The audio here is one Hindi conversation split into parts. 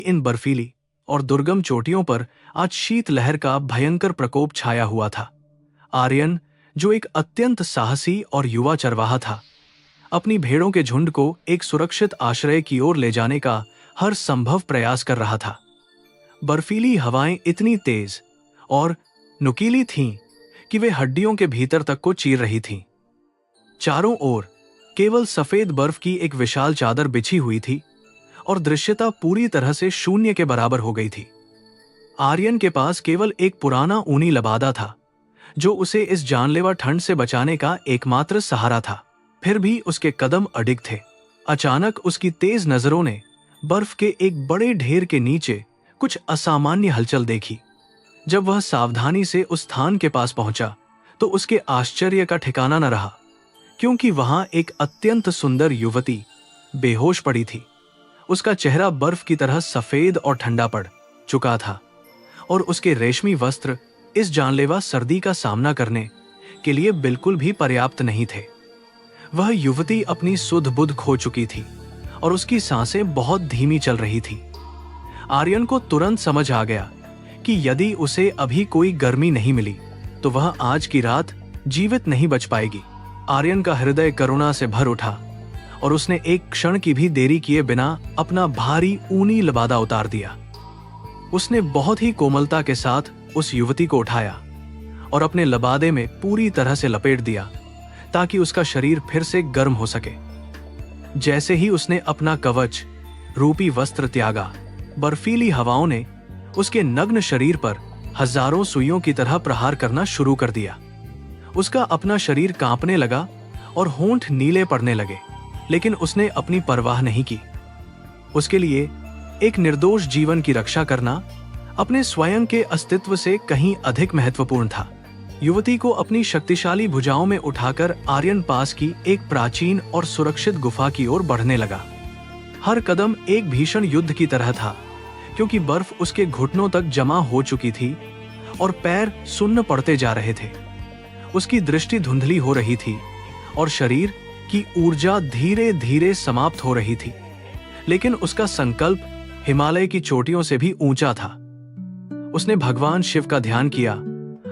इन बर्फीली और दुर्गम चोटियों पर आज शीतलहर का भयंकर प्रकोप छाया हुआ था। आर्यन, जो एक अत्यंत साहसी और युवा चरवाहा था, अपनी भेड़ों के झुंड को एक सुरक्षित आश्रय की ओर ले जाने का हर संभव प्रयास कर रहा था। बर्फीली हवाएं इतनी तेज और नुकीली थीं कि वे हड्डियों के भीतर तक को चीर रही थीं। चारों ओर केवल सफेद बर्फ की एक विशाल चादर बिछी हुई थी और दृश्यता पूरी तरह से शून्य के बराबर हो गई थी। आर्यन के पास केवल एक पुराना ऊनी लबादा था, जो उसे इस जानलेवा ठंड से बचाने का एकमात्र सहारा था। फिर भी उसके कदम अडिग थे। अचानक उसकी तेज नजरों ने बर्फ के एक बड़े ढेर के नीचे कुछ असामान्य हलचल देखी। जब वह सावधानी से उस स्थान के पास पहुंचा तो उसके आश्चर्य का ठिकाना न रहा, क्योंकि वहां एक अत्यंत सुंदर युवती बेहोश पड़ी थी। उसका चेहरा बर्फ की तरह सफेद और ठंडा पड़ चुका था और उसके रेशमी वस्त्र इस जानलेवा सर्दी का सामना करने के लिए बिल्कुल भी पर्याप्त नहीं थे। वह युवती अपनी सुध बुध खो चुकी थी और उसकी सांसें बहुत धीमी चल रही थी। आर्यन को तुरंत समझ आ गया कि यदि उसे अभी कोई गर्मी नहीं मिली तो वह आज की रात जीवित नहीं बच पाएगी। आर्यन का हृदय करुणा से भर उठा और उसने एक क्षण की भी देरी किए बिना अपना भारी ऊनी लबादा उतार दिया। उसने बहुत ही कोमलता के साथ उस युवती को उठाया और अपने लबादे में पूरी तरह से लपेट दिया ताकि उसका शरीर फिर से गर्म हो सके। जैसे ही उसने अपना कवच रूपी वस्त्र त्यागा, बर्फीली हवाओं ने उसके नग्न शरीर पर हजारों सुइयों की तरह प्रहार करना शुरू कर दिया। उसका अपना शरीर कांपने लगा और होंठ नीले पड़ने लगे, लेकिन उसने अपनी परवाह नहीं की। उसके लिए एक निर्दोष जीवन की रक्षा करना अपने स्वयं के अस्तित्व से कहीं अधिक महत्वपूर्ण था। युवती को अपनी शक्तिशाली भुजाओं में उठाकर आर्यन पास की एक प्राचीन और सुरक्षित गुफा की ओर बढ़ने लगा। हर कदम एक भीषण युद्ध की तरह था, क्योंकि बर्फ उसके घुटनों तक जमा हो चुकी थी और पैर सुन्न पड़ते जा रहे थे। उसकी दृष्टि धुंधली हो रही थी और शरीर की ऊर्जा धीरे धीरे समाप्त हो रही थी, लेकिन उसका संकल्प हिमालय की चोटियों से भी ऊंचा था। उसने भगवान शिव का ध्यान किया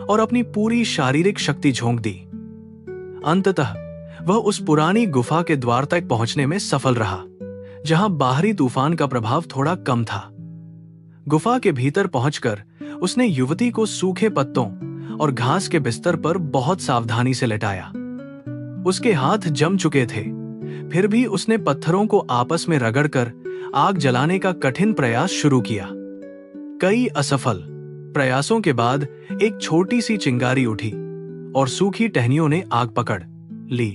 और अपनी पूरी शारीरिक शक्ति झोंक दी। अंततः वह उस पुरानी गुफा के द्वार तक पहुंचने में सफल रहा, जहां बाहरी तूफान का प्रभाव थोड़ा कम था। गुफा के भीतर पहुंचकर उसने युवती को सूखे पत्तों और घास के बिस्तर पर बहुत सावधानी से लेटाया। उसके हाथ जम चुके थे, फिर भी उसने पत्थरों को आपस में रगड़कर आग जलाने का कठिन प्रयास शुरू किया। कई असफल प्रयासों के बाद एक छोटी सी चिंगारी उठी और सूखी टहनियों ने आग पकड़ ली।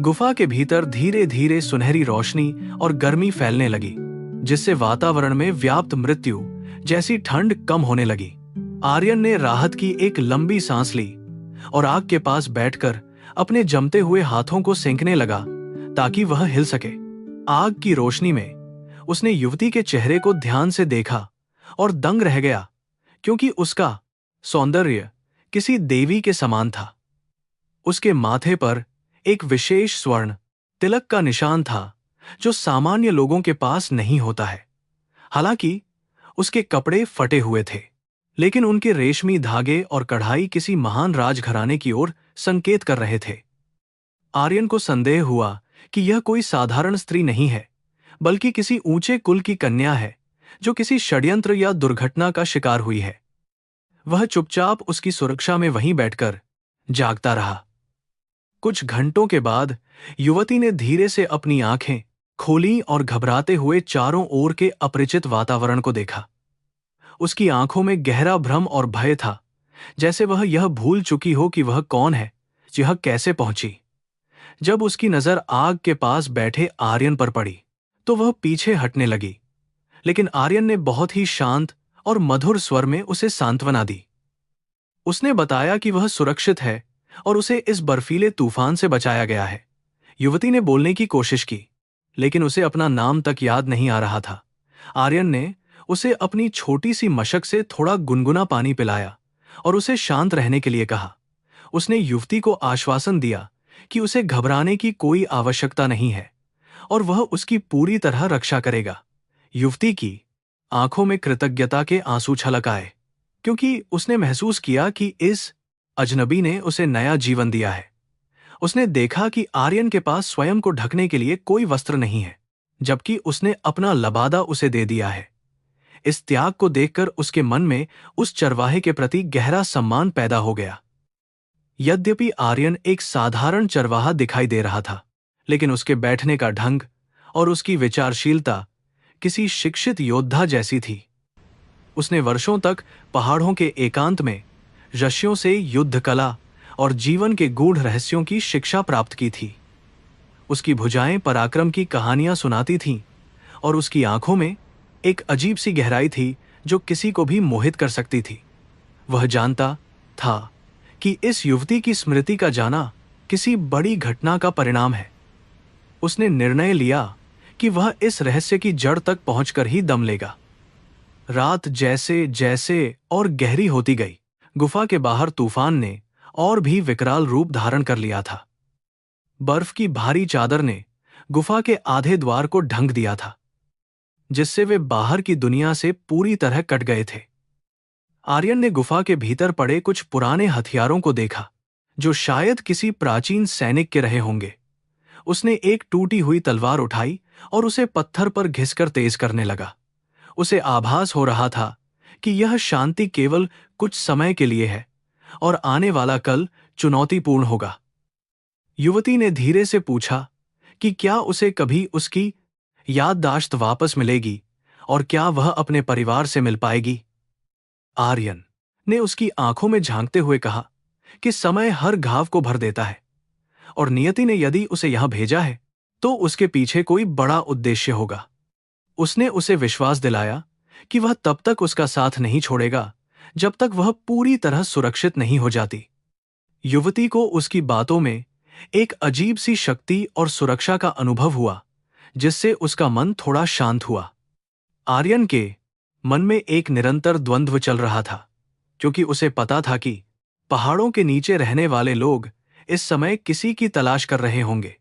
गुफा के भीतर धीरे धीरे सुनहरी रोशनी और गर्मी फैलने लगी, जिससे वातावरण में व्याप्त मृत्यु जैसी ठंड कम होने लगी। आर्यन ने राहत की एक लंबी सांस ली और आग के पास बैठकर अपने जमते हुए हाथों को सेंकने लगा ताकि वह हिल सके। आग की रोशनी में उसने युवती के चेहरे को ध्यान से देखा और दंग रह गया, क्योंकि उसका सौंदर्य किसी देवी के समान था। उसके माथे पर एक विशेष स्वर्ण तिलक का निशान था, जो सामान्य लोगों के पास नहीं होता है। हालांकि उसके कपड़े फटे हुए थे, लेकिन उनके रेशमी धागे और कढ़ाई किसी महान राजघराने की ओर संकेत कर रहे थे। आर्यन को संदेह हुआ कि यह कोई साधारण स्त्री नहीं है, बल्कि किसी ऊंचे कुल की कन्या है, जो किसी षड्यंत्र या दुर्घटना का शिकार हुई है। वह चुपचाप उसकी सुरक्षा में वहीं बैठकर जागता रहा। कुछ घंटों के बाद युवती ने धीरे से अपनी आंखें खोलीं और घबराते हुए चारों ओर के अपरिचित वातावरण को देखा। उसकी आंखों में गहरा भ्रम और भय था, जैसे वह यह भूल चुकी हो कि वह कौन है, यह कैसे पहुंची। जब उसकी नजर आग के पास बैठे आर्यन पर पड़ी तो वह पीछे हटने लगी, लेकिन आर्यन ने बहुत ही शांत और मधुर स्वर में उसे सांत्वना दी। उसने बताया कि वह सुरक्षित है और उसे इस बर्फीले तूफान से बचाया गया है। युवती ने बोलने की कोशिश की, लेकिन उसे अपना नाम तक याद नहीं आ रहा था। आर्यन ने उसे अपनी छोटी सी मशक से थोड़ा गुनगुना पानी पिलाया और उसे शांत रहने के लिए कहा। उसने युवती को आश्वासन दिया कि उसे घबराने की कोई आवश्यकता नहीं है और वह उसकी पूरी तरह रक्षा करेगा। युवती की आंखों में कृतज्ञता के आंसू छलक आए, क्योंकि उसने महसूस किया कि इस अजनबी ने उसे नया जीवन दिया है। उसने देखा कि आर्यन के पास स्वयं को ढकने के लिए कोई वस्त्र नहीं है, जबकि उसने अपना लबादा उसे दे दिया है। इस त्याग को देखकर उसके मन में उस चरवाहे के प्रति गहरा सम्मान पैदा हो गया। यद्यपि आर्यन एक साधारण चरवाहा दिखाई दे रहा था, लेकिन उसके बैठने का ढंग और उसकी विचारशीलता किसी शिक्षित योद्धा जैसी थी। उसने वर्षों तक पहाड़ों के एकांत में ऋषियों से युद्ध कला और जीवन के गूढ़ रहस्यों की शिक्षा प्राप्त की थी। उसकी भुजाएं पराक्रम की कहानियां सुनाती थीं और उसकी आंखों में एक अजीब सी गहराई थी जो किसी को भी मोहित कर सकती थी। वह जानता था कि इस युवती की स्मृति का जाना किसी बड़ी घटना का परिणाम है। उसने निर्णय लिया कि वह इस रहस्य की जड़ तक पहुंचकर ही दम लेगा। रात जैसे जैसे और गहरी होती गई, गुफा के बाहर तूफान ने और भी विकराल रूप धारण कर लिया था। बर्फ की भारी चादर ने गुफा के आधे द्वार को ढंक दिया था, जिससे वे बाहर की दुनिया से पूरी तरह कट गए थे। आर्यन ने गुफा के भीतर पड़े कुछ पुराने हथियारों को देखा, जो शायद किसी प्राचीन सैनिक के रहे होंगे। उसने एक टूटी हुई तलवार उठाई और उसे पत्थर पर घिसकर तेज करने लगा। उसे आभास हो रहा था कि यह शांति केवल कुछ समय के लिए है और आने वाला कल चुनौतीपूर्ण होगा। युवती ने धीरे से पूछा कि क्या उसे कभी उसकी याददाश्त वापस मिलेगी और क्या वह अपने परिवार से मिल पाएगी। आर्यन ने उसकी आंखों में झांकते हुए कहा कि समय हर घाव को भर देता है और नियति ने यदि उसे यहां भेजा है तो उसके पीछे कोई बड़ा उद्देश्य होगा। उसने उसे विश्वास दिलाया कि वह तब तक उसका साथ नहीं छोड़ेगा जब तक वह पूरी तरह सुरक्षित नहीं हो जाती। युवती को उसकी बातों में एक अजीब सी शक्ति और सुरक्षा का अनुभव हुआ, जिससे उसका मन थोड़ा शांत हुआ। आर्यन के मन में एक निरंतर द्वंद्व चल रहा था, क्योंकि उसे पता था कि पहाड़ों के नीचे रहने वाले लोग इस समय किसी की तलाश कर रहे होंगे।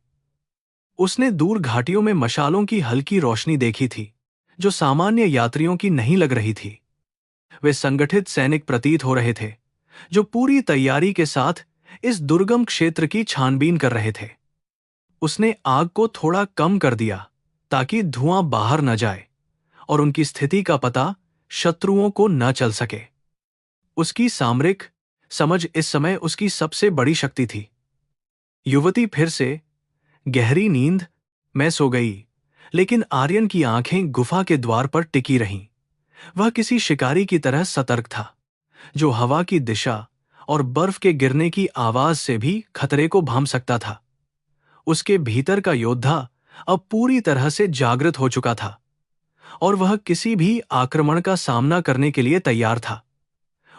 उसने दूर घाटियों में मशालों की हल्की रोशनी देखी थी, जो सामान्य यात्रियों की नहीं लग रही थी। वे संगठित सैनिक प्रतीत हो रहे थे, जो पूरी तैयारी के साथ इस दुर्गम क्षेत्र की छानबीन कर रहे थे। उसने आग को थोड़ा कम कर दिया ताकि धुआं बाहर न जाए और उनकी स्थिति का पता शत्रुओं को न चल सके। उसकी सामरिक समझ इस समय उसकी सबसे बड़ी शक्ति थी। युवती फिर से गहरी नींद में सो गई, लेकिन आर्यन की आंखें गुफा के द्वार पर टिकी रहीं। वह किसी शिकारी की तरह सतर्क था, जो हवा की दिशा और बर्फ के गिरने की आवाज से भी खतरे को भांप सकता था। उसके भीतर का योद्धा अब पूरी तरह से जागृत हो चुका था और वह किसी भी आक्रमण का सामना करने के लिए तैयार था।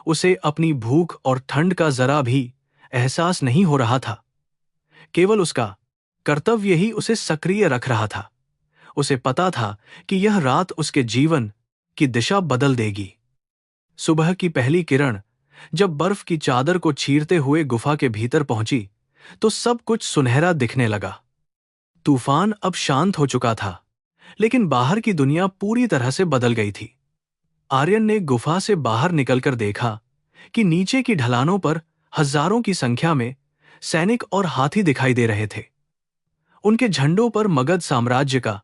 उसे अपनी भूख और ठंड का जरा भी एहसास नहीं हो रहा था। केवल उसका कर्तव्य ही उसे सक्रिय रख रहा था। उसे पता था कि यह रात उसके जीवन की दिशा बदल देगी। सुबह की पहली किरण जब बर्फ की चादर को चीरते हुए गुफा के भीतर पहुंची तो सब कुछ सुनहरा दिखने लगा। तूफान अब शांत हो चुका था, लेकिन बाहर की दुनिया पूरी तरह से बदल गई थी। आर्यन ने गुफा से बाहर निकलकर देखा कि नीचे की ढलानों पर हजारों की संख्या में सैनिक और हाथी दिखाई दे रहे थे। उनके झंडों पर मगध साम्राज्य का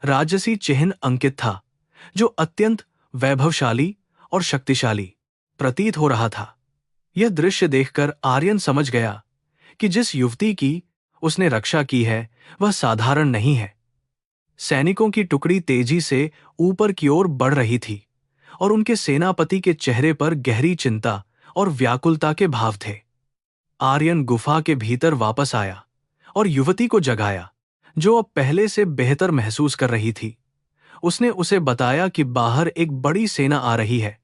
राजसी चिन्ह अंकित था, जो अत्यंत वैभवशाली और शक्तिशाली प्रतीत हो रहा था। यह दृश्य देखकर आर्यन समझ गया कि जिस युवती की उसने रक्षा की है वह साधारण नहीं है। सैनिकों की टुकड़ी तेजी से ऊपर की ओर बढ़ रही थी और उनके सेनापति के चेहरे पर गहरी चिंता और व्याकुलता के भाव थे। आर्यन गुफा के भीतर वापस आया और युवती को जगाया, जो अब पहले से बेहतर महसूस कर रही थी। उसने उसे बताया कि बाहर एक बड़ी सेना आ रही है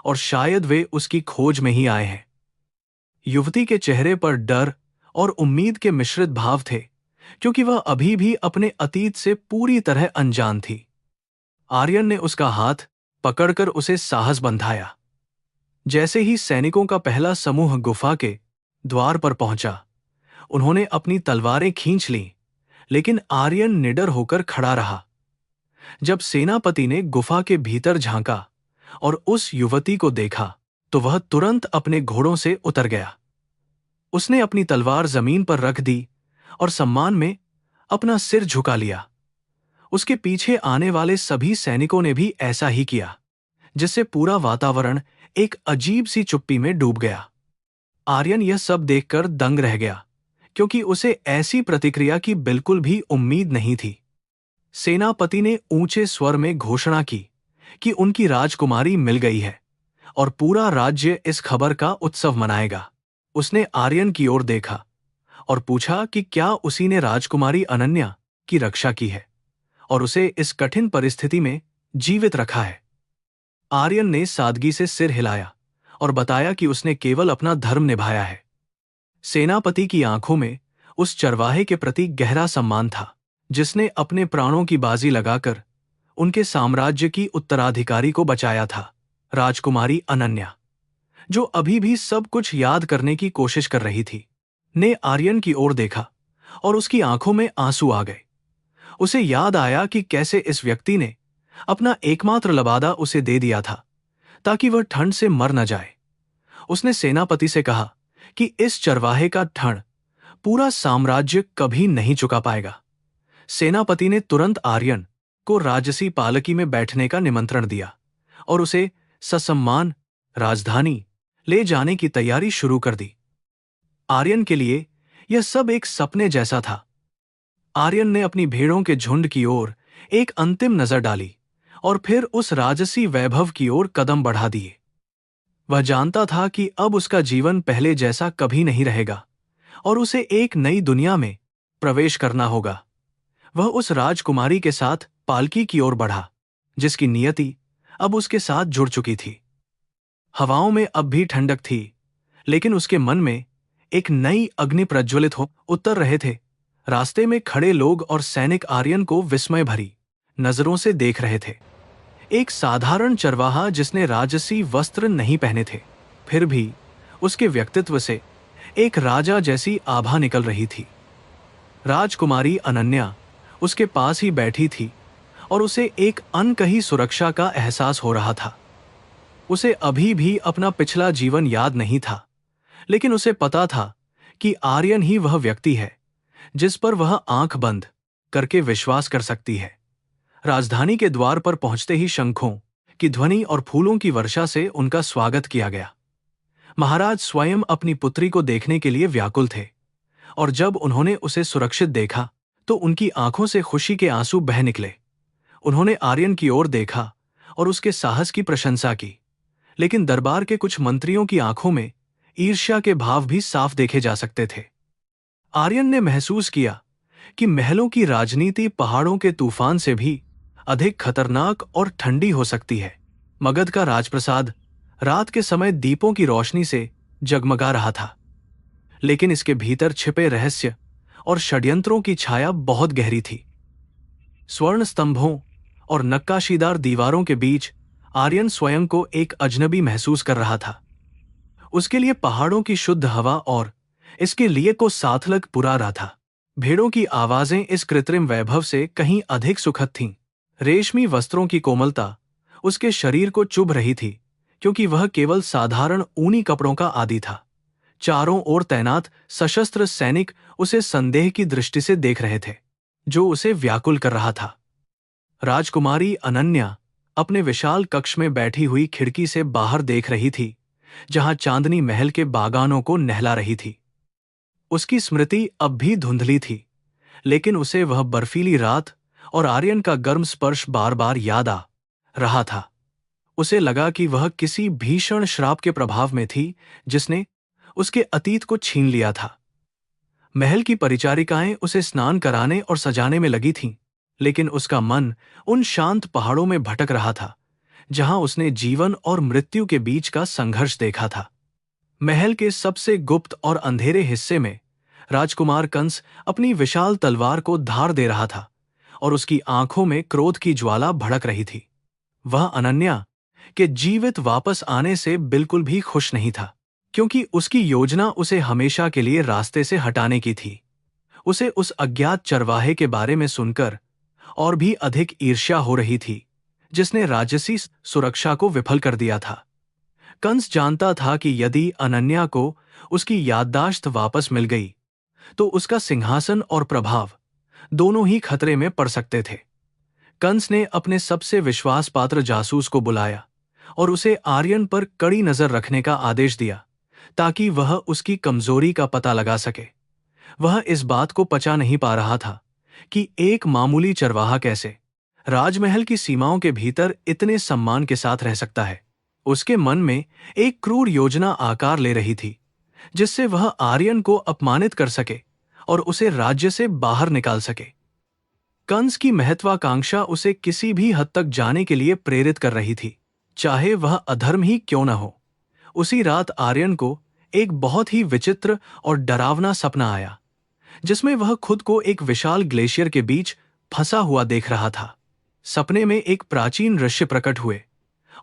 और शायद वे उसकी खोज में ही आए हैं। युवती के चेहरे पर डर और उम्मीद के मिश्रित भाव थे, क्योंकि वह अभी भी अपने अतीत से पूरी तरह अनजान थी। आर्यन ने उसका हाथ पकड़कर उसे साहस बंधाया। जैसे ही सैनिकों का पहला समूह गुफा के द्वार पर पहुंचा, उन्होंने अपनी तलवारें खींच लीं, लेकिन आर्यन निडर होकर खड़ा रहा। जब सेनापति ने गुफा के भीतर झांका और उस युवती को देखा तो वह तुरंत अपने घोड़ों से उतर गया। उसने अपनी तलवार जमीन पर रख दी और सम्मान में अपना सिर झुका लिया। उसके पीछे आने वाले सभी सैनिकों ने भी ऐसा ही किया, जिससे पूरा वातावरण एक अजीब सी चुप्पी में डूब गया। आर्यन यह सब देखकर दंग रह गया, क्योंकि उसे ऐसी प्रतिक्रिया की बिल्कुल भी उम्मीद नहीं थी। सेनापति ने ऊंचे स्वर में घोषणा की कि उनकी राजकुमारी मिल गई है और पूरा राज्य इस खबर का उत्सव मनाएगा। उसने आर्यन की ओर देखा और पूछा कि क्या उसी ने राजकुमारी अनन्या की रक्षा की है और उसे इस कठिन परिस्थिति में जीवित रखा है। आर्यन ने सादगी से सिर हिलाया और बताया कि उसने केवल अपना धर्म निभाया है। सेनापति की आंखों में उस चरवाहे के प्रति गहरा सम्मान था, जिसने अपने प्राणों की बाजी लगाकर उनके साम्राज्य की उत्तराधिकारी को बचाया था। राजकुमारी अनन्या, जो अभी भी सब कुछ याद करने की कोशिश कर रही थी, ने आर्यन की ओर देखा और उसकी आंखों में आंसू आ गए। उसे याद आया कि कैसे इस व्यक्ति ने अपना एकमात्र लबादा उसे दे दिया था ताकि वह ठंड से मर न जाए। उसने सेनापति से कहा कि इस चरवाहे का ठण पूरा साम्राज्य कभी नहीं चुका पाएगा। सेनापति ने तुरंत आर्यन को राजसी पालकी में बैठने का निमंत्रण दिया और उसे ससम्मान राजधानी ले जाने की तैयारी शुरू कर दी। आर्यन के लिए यह सब एक सपने जैसा था। आर्यन ने अपनी भेड़ों के झुंड की ओर एक अंतिम नजर डाली और फिर उस राजसी वैभव की ओर कदम बढ़ा दिए। वह जानता था कि अब उसका जीवन पहले जैसा कभी नहीं रहेगा और उसे एक नई दुनिया में प्रवेश करना होगा। वह उस राजकुमारी के साथ पालकी की ओर बढ़ा, जिसकी नियति अब उसके साथ जुड़ चुकी थी। हवाओं में अब भी ठंडक थी, लेकिन उसके मन में एक नई अग्नि प्रज्वलित हो उतर रहे थे। रास्ते में खड़े लोग और सैनिक आर्यन को विस्मय भरी नजरों से देख रहे थे। एक साधारण चरवाहा जिसने राजसी वस्त्र नहीं पहने थे, फिर भी उसके व्यक्तित्व से एक राजा जैसी आभा निकल रही थी। राजकुमारी अनन्या उसके पास ही बैठी थी और उसे एक अनकही सुरक्षा का एहसास हो रहा था। उसे अभी भी अपना पिछला जीवन याद नहीं था, लेकिन उसे पता था कि आर्यन ही वह व्यक्ति है जिस पर वह आंख बंद करके विश्वास कर सकती है। राजधानी के द्वार पर पहुंचते ही शंखों की ध्वनि और फूलों की वर्षा से उनका स्वागत किया गया। महाराज स्वयं अपनी पुत्री को देखने के लिए व्याकुल थे और जब उन्होंने उसे सुरक्षित देखा तो उनकी आंखों से खुशी के आंसू बह निकले। उन्होंने आर्यन की ओर देखा और उसके साहस की प्रशंसा की, लेकिन दरबार के कुछ मंत्रियों की आंखों में ईर्ष्या के भाव भी साफ देखे जा सकते थे। आर्यन ने महसूस किया कि महलों की राजनीति पहाड़ों के तूफान से भी अधिक खतरनाक और ठंडी हो सकती है। मगध का राजप्रसाद रात के समय दीपों की रोशनी से जगमगा रहा था, लेकिन इसके भीतर छिपे रहस्य और षड्यंत्रों की छाया बहुत गहरी थी। स्वर्ण स्तंभों और नक्काशीदार दीवारों के बीच आर्यन स्वयं को एक अजनबी महसूस कर रहा था। उसके लिए पहाड़ों की शुद्ध हवा और इसके लिए को साथलग पुरा रहा था। भेड़ों की आवाजें इस कृत्रिम वैभव से कहीं अधिक सुखद थीं। रेशमी वस्त्रों की कोमलता उसके शरीर को चुभ रही थी, क्योंकि वह केवल साधारण ऊनी कपड़ों का आदी था। चारों ओर तैनात सशस्त्र सैनिक उसे संदेह की दृष्टि से देख रहे थे, जो उसे व्याकुल कर रहा था। राजकुमारी अनन्या अपने विशाल कक्ष में बैठी हुई खिड़की से बाहर देख रही थी, जहां चांदनी महल के बागानों को नहला रही थी। उसकी स्मृति अब भी धुंधली थी, लेकिन उसे वह बर्फीली रात और आर्यन का गर्म स्पर्श बार बार याद आ रहा था। उसे लगा कि वह किसी भीषण श्राप के प्रभाव में थी जिसने उसके अतीत को छीन लिया था। महल की परिचारिकाएं उसे स्नान कराने और सजाने में लगी थीं, लेकिन उसका मन उन शांत पहाड़ों में भटक रहा था जहां उसने जीवन और मृत्यु के बीच का संघर्ष देखा था। महल के सबसे गुप्त और अंधेरे हिस्से में राजकुमार कंस अपनी विशाल तलवार को धार दे रहा था और उसकी आंखों में क्रोध की ज्वाला भड़क रही थी। वह अनन्या के जीवित वापस आने से बिल्कुल भी खुश नहीं था, क्योंकि उसकी योजना उसे हमेशा के लिए रास्ते से हटाने की थी। उसे उस अज्ञात चरवाहे के बारे में सुनकर और भी अधिक ईर्ष्या हो रही थी, जिसने राजसी सुरक्षा को विफल कर दिया था। कंस जानता था कि यदि अनन्या को उसकी याददाश्त वापस मिल गई तो उसका सिंहासन और प्रभाव दोनों ही खतरे में पड़ सकते थे। कंस ने अपने सबसे विश्वास पात्र जासूस को बुलाया और उसे आर्यन पर कड़ी नजर रखने का आदेश दिया, ताकि वह उसकी कमजोरी का पता लगा सके। वह इस बात को पचा नहीं पा रहा था कि एक मामूली चरवाहा कैसे राजमहल की सीमाओं के भीतर इतने सम्मान के साथ रह सकता है। उसके मन में एक क्रूर योजना आकार ले रही थी, जिससे वह आर्यन को अपमानित कर सके और उसे राज्य से बाहर निकाल सके। कंस की महत्वाकांक्षा उसे किसी भी हद तक जाने के लिए प्रेरित कर रही थी, चाहे वह अधर्म ही क्यों न हो। उसी रात आर्यन को एक बहुत ही विचित्र और डरावना सपना आया, जिसमें वह खुद को एक विशाल ग्लेशियर के बीच फंसा हुआ देख रहा था। सपने में एक प्राचीन ऋषि प्रकट हुए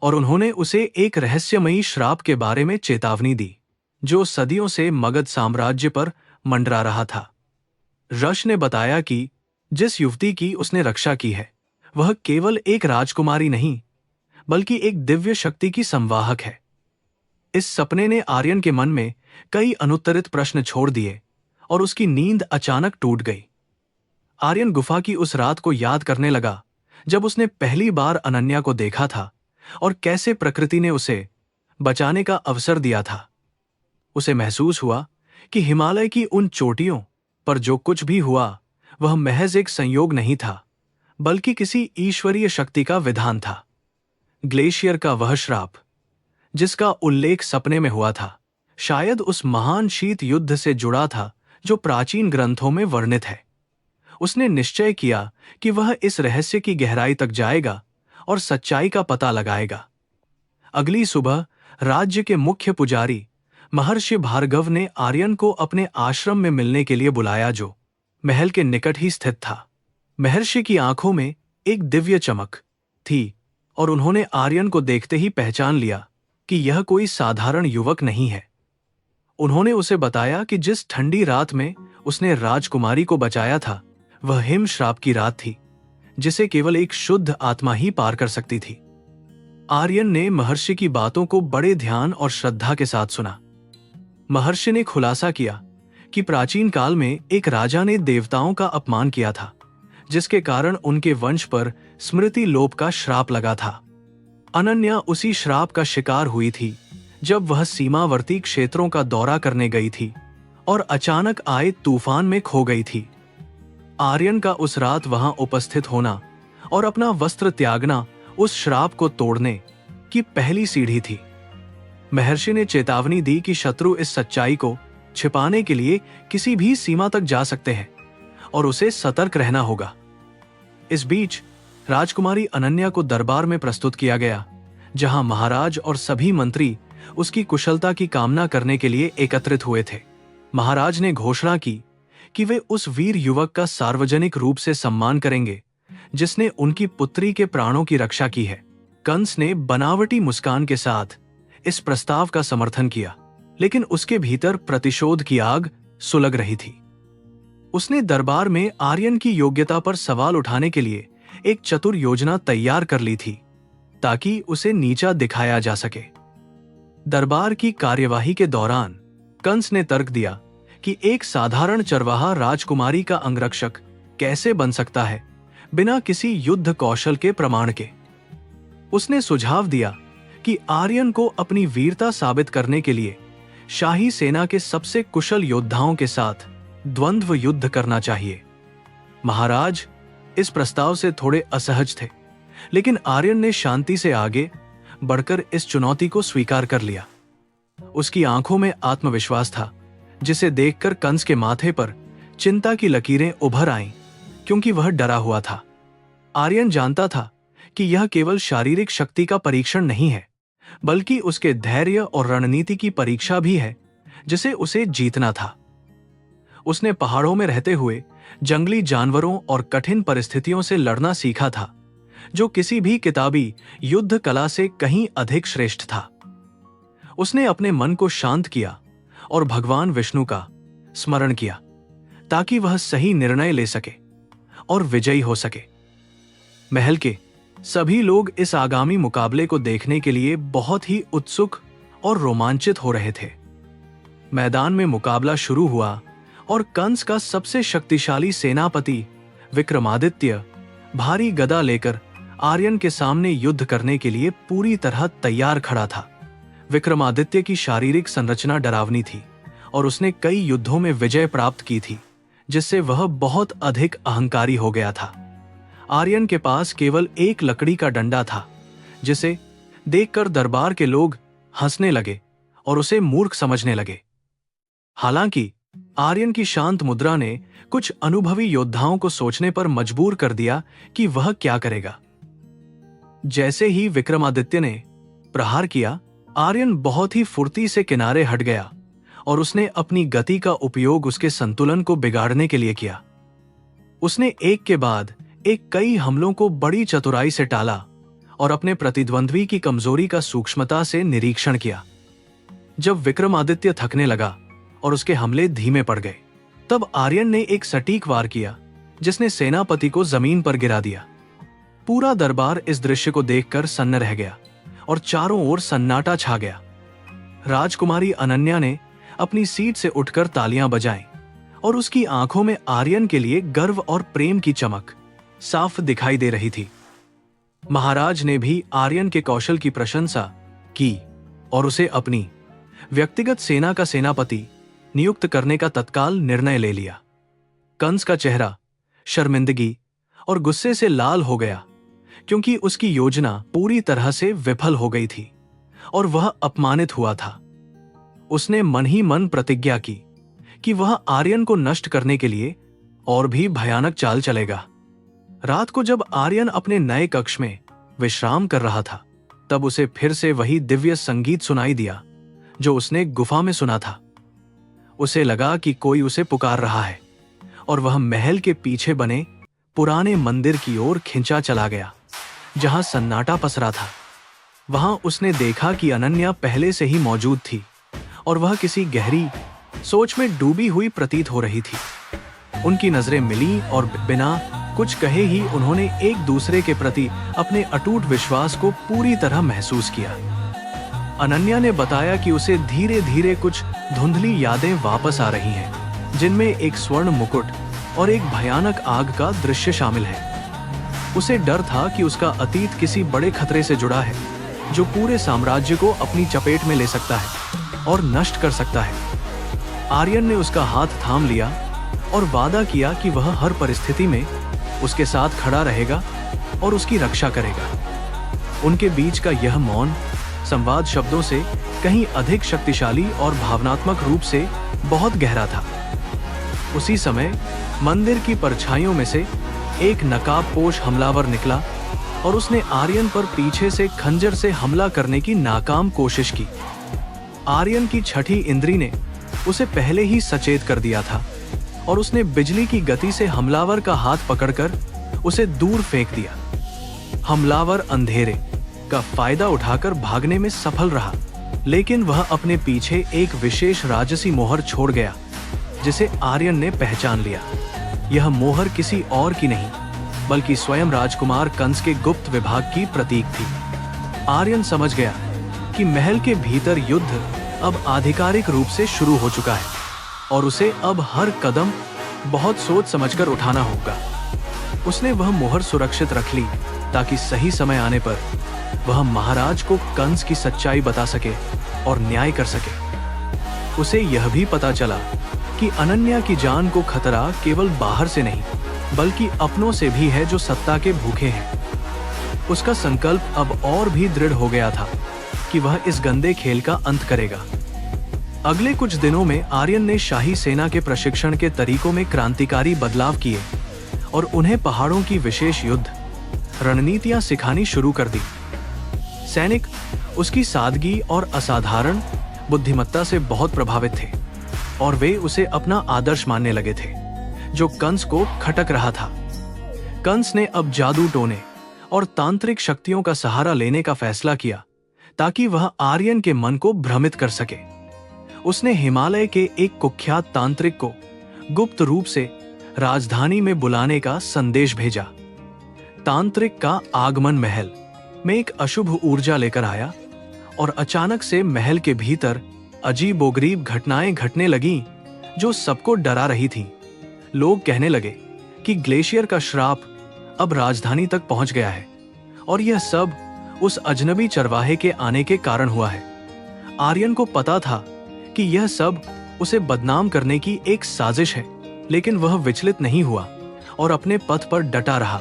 और उन्होंने उसे एक रहस्यमयी श्राप के बारे में चेतावनी दी, जो सदियों से मगध साम्राज्य पर मंडरा रहा था। ऋषि ने बताया कि जिस युवती की उसने रक्षा की है, वह केवल एक राजकुमारी नहीं, बल्कि एक दिव्य शक्ति की संवाहक है। इस सपने ने आर्यन के मन में कई अनुत्तरित प्रश्न छोड़ दिए और उसकी नींद अचानक टूट गई। आर्यन गुफा की उस रात को याद करने लगा जब उसने पहली बार अनन्या को देखा था और कैसे प्रकृति ने उसे बचाने का अवसर दिया था। उसे महसूस हुआ कि हिमालय की उन चोटियों पर जो कुछ भी हुआ वह महज एक संयोग नहीं था, बल्कि किसी ईश्वरीय शक्ति का विधान था। ग्लेशियर का वह श्राप जिसका उल्लेख सपने में हुआ था, शायद उस महान शीत युद्ध से जुड़ा था जो प्राचीन ग्रंथों में वर्णित है। उसने निश्चय किया कि वह इस रहस्य की गहराई तक जाएगा और सच्चाई का पता लगाएगा। अगली सुबह राज्य के मुख्य पुजारी महर्षि भार्गव ने आर्यन को अपने आश्रम में मिलने के लिए बुलाया, जो महल के निकट ही स्थित था। महर्षि की आंखों में एक दिव्य चमक थी और उन्होंने आर्यन को देखते ही पहचान लिया कि यह कोई साधारण युवक नहीं है। उन्होंने उसे बताया कि जिस ठंडी रात में उसने राजकुमारी को बचाया था, वह हिम श्राप की रात थी, जिसे केवल एक शुद्ध आत्मा ही पार कर सकती थी। आर्यन ने महर्षि की बातों को बड़े ध्यान और श्रद्धा के साथ सुना। महर्षि ने खुलासा किया कि प्राचीन काल में एक राजा ने देवताओं का अपमान किया था, जिसके कारण उनके वंश पर स्मृति लोप का श्राप लगा था। अनन्या उसी श्राप का शिकार हुई थी जब वह सीमावर्ती क्षेत्रों का दौरा करने गई थी और अचानक आए तूफान में खो गई थी। आर्यन का उस रात वहां उपस्थित होना और अपना वस्त्र त्यागना उस श्राप को तोड़ने की पहली सीढ़ी थी। महर्षि ने चेतावनी दी कि शत्रु इस सच्चाई को छिपाने के लिए किसी भी सीमा तक जा सकते हैं और उसे सतर्क रहना होगा। इस बीच राजकुमारी अनन्या को दरबार में प्रस्तुत किया गया, जहां महाराज और सभी मंत्री उसकी कुशलता की कामना करने के लिए एकत्रित हुए थे। महाराज ने घोषणा की कि वे उस वीर युवक का सार्वजनिक रूप से सम्मान करेंगे जिसने उनकी पुत्री के प्राणों की रक्षा की है। कंस ने बनावटी मुस्कान के साथ इस प्रस्ताव का समर्थन किया, लेकिन उसके भीतर प्रतिशोध की आग सुलग रही थी। उसने दरबार में आर्यन की योग्यता पर सवाल उठाने के लिए एक चतुर योजना तैयार कर ली थी, ताकि उसे नीचा दिखाया जा सके। दरबार की कार्यवाही के दौरान कंस ने तर्क दिया कि एक साधारण चरवाहा राजकुमारी का अंगरक्षक कैसे बन सकता है बिना किसी युद्ध कौशल के प्रमाण के। उसने सुझाव दिया कि आर्यन को अपनी वीरता साबित करने के लिए शाही सेना के सबसे कुशल योद्धाओं के साथ द्वंद्व युद्ध करना चाहिए। महाराज इस प्रस्ताव से थोड़े असहज थे, लेकिन आर्यन ने शांति से आगे बढ़कर इस चुनौती को स्वीकार कर लिया। उसकी आंखों में आत्मविश्वास था, जिसे देखकर कंस के माथे पर चिंता की लकीरें उभर आईं, क्योंकि वह डरा हुआ था। आर्यन जानता था कि यह केवल शारीरिक शक्ति का परीक्षण नहीं है, बल्कि उसके धैर्य और रणनीति की परीक्षा भी है, जिसे उसे जीतना था। उसने पहाड़ों में रहते हुए जंगली जानवरों और कठिन परिस्थितियों से लड़ना सीखा था, जो किसी भी किताबी युद्ध कला से कहीं अधिक श्रेष्ठ था। उसने अपने मन को शांत किया और भगवान विष्णु का स्मरण किया, ताकि वह सही निर्णय ले सके और विजयी हो सके। महल के सभी लोग इस आगामी मुकाबले को देखने के लिए बहुत ही उत्सुक और रोमांचित हो रहे थे। मैदान में मुकाबला शुरू हुआ और कंस का सबसे शक्तिशाली सेनापति विक्रमादित्य भारी गदा लेकर आर्यन के सामने युद्ध करने के लिए पूरी तरह तैयार खड़ा था। विक्रमादित्य की शारीरिक संरचना डरावनी थी और उसने कई युद्धों में विजय प्राप्त की थी, जिससे वह बहुत अधिक अहंकारी हो गया था। आर्यन के पास केवल एक लकड़ी का डंडा था, जिसे देखकर दरबार के लोग हंसने लगे और उसे मूर्ख समझने लगे। हालांकि आर्यन की शांत मुद्रा ने कुछ अनुभवी योद्धाओं को सोचने पर मजबूर कर दिया कि वह क्या करेगा। जैसे ही विक्रमादित्य ने प्रहार किया, आर्यन बहुत ही फुर्ती से किनारे हट गया और उसने अपनी गति का उपयोग उसके संतुलन को बिगाड़ने के लिए किया। उसने एक के बाद एक कई हमलों को बड़ी चतुराई से टाला और अपने प्रतिद्वंद्वी की कमजोरी का सूक्ष्मता से निरीक्षण किया। जब विक्रमादित्य थकने लगा और उसके हमले धीमे पड़ गए, तब आर्यन ने एक सटीक वार किया जिसने सेनापति को जमीन पर गिरा दिया। पूरा दरबार इस दृश्य को देखकर सन्न रह गया और चारों ओर सन्नाटा छा गया। राजकुमारी अनन्या ने अपनी सीट से उठकर तालियां बजाईं और उसकी आंखों में आर्यन के लिए गर्व और प्रेम की चमक साफ दिखाई दे रही थी। महाराज ने भी आर्यन के कौशल की प्रशंसा की और उसे अपनी व्यक्तिगत सेना का सेनापति नियुक्त करने का तत्काल निर्णय ले लिया। कंस का चेहरा शर्मिंदगी और गुस्से से लाल हो गया, क्योंकि उसकी योजना पूरी तरह से विफल हो गई थी और वह अपमानित हुआ था। उसने मन ही मन प्रतिज्ञा की कि वह आर्यन को नष्ट करने के लिए और भी भयानक चाल चलेगा। रात को जब आर्यन अपने नए कक्ष में विश्राम कर रहा था, तब उसे फिर से वही दिव्य संगीत सुनाई दिया जो उसने गुफा में सुना था। उसे लगा कि कोई उसे पुकार रहा है और वह महल के पीछे बने पुराने मंदिर की ओर खिंचा चला गया, जहां सन्नाटा पसरा था। वहां उसने देखा कि अनन्या पहले से ही मौजूद थी और वह किसी गहरी सोच में डूबी हुई प्रतीत हो रही थी। उनकी नजरें मिली और बिना कुछ कहे ही उन्होंने एक दूसरे के प्रति अपने अटूट विश्वास को पूरी तरह महसूस किया। अनन्या ने बताया कि उसे धीरे धीरे कुछ धुंधली यादें वापस आ रही हैं, जिनमें एक स्वर्ण मुकुट और एक भयानक आग का दृश्य शामिल है। उसे डर था कि उसका अतीत किसी बड़े खतरे से जुड़ा है, जो पूरे साम्राज्य को अपनी चपेट में ले सकता है और नष्ट कर सकता है। आर्यन ने उसका हाथ थाम लिया और वादा किया कि वह हर परिस्थिति में उसके साथ खड़ा रहेगा और उसकी रक्षा करेगा। उनके बीच का यह मौन संवाद शब्दों से कहीं अधिक शक्तिशाली और भावनात्मक रूप से बहुत गहरा था। उसी समय मंदिर की परछाइयों में से एक नकाबपोश हमलावर निकला और उसने आर्यन पर पीछे से खंजर से हमला करने की नाकाम कोशिश की। आर्यन की छठी इंद्री ने उसे पहले ही सचेत कर दिया था और उसने बिजली की गति से हमलावर का हाथ पकड़कर उसे दूर फेंक दिया। हमलावर अंधेरे का फायदा उठाकर भागने में सफल रहा, लेकिन वह अपने पीछे एक विशेष राजसी मोहर छोड़ गया, जिसे आर्यन ने पहचान लिया। यह मोहर किसी और की नहीं, बल्कि स्वयं राजकुमार कंस के गुप्त विभाग की प्रतीक थी। आर्यन समझ गया कि महल के भीतर युद्ध अब आधिकारिक रूप से शुरू हो चुका है और उसे अब हर कदम बहुत सोच समझकर उठाना होगा। उसने वह मोहर सुरक्षित रख ली ताकि सही समय आने पर वह महाराज को कंस की सच्चाई बता सके और न्याय कर सके। उसे यह भी पता चला कि अनन्या की जान को खतरा केवल बाहर से नहीं, बल्कि अपनों से भी है जो सत्ता के भूखे हैं। उसका संकल्प अब और भी दृढ़ हो गया था कि वह इस गंदे खेल का अंत करेगा। अगले कुछ दिनों में आर्यन ने शाही सेना के प्रशिक्षण के तरीकों में क्रांतिकारी बदलाव किए और उन्हें पहाड़ों की विशेष युद्ध रणनीतियां सिखानी शुरू कर दी। सैनिक उसकी सादगी और असाधारण बुद्धिमत्ता से बहुत प्रभावित थे और वे उसे अपना आदर्श मानने लगे थे, जो कंस को खटक रहा था। कंस ने अब जादू टोने और तांत्रिक शक्तियों का सहारा लेने का फैसला किया ताकि वह आर्यन के मन को भ्रमित कर सके। उसने हिमालय के एक कुख्यात तांत्रिक को गुप्त रूप से राजधानी में बुलाने का संदेश भेजा। तांत्रिक का आगमन महल में एक अशुभ ऊर्जा लेकर आया और अचानक से महल के भीतर अजीबोगरीब घटनाएं घटने लगीं जो सबको डरा रही थीं। लोग कहने लगे कि ग्लेशियर का श्राप अब राजधानी तक पहुंच गया है और यह सब उस अजनबी चरवाहे के आने के कारण हुआ है। आर्यन को पता था कि यह सब उसे बदनाम करने की एक साजिश है, लेकिन वह विचलित नहीं हुआ और अपने पथ पर डटा रहा।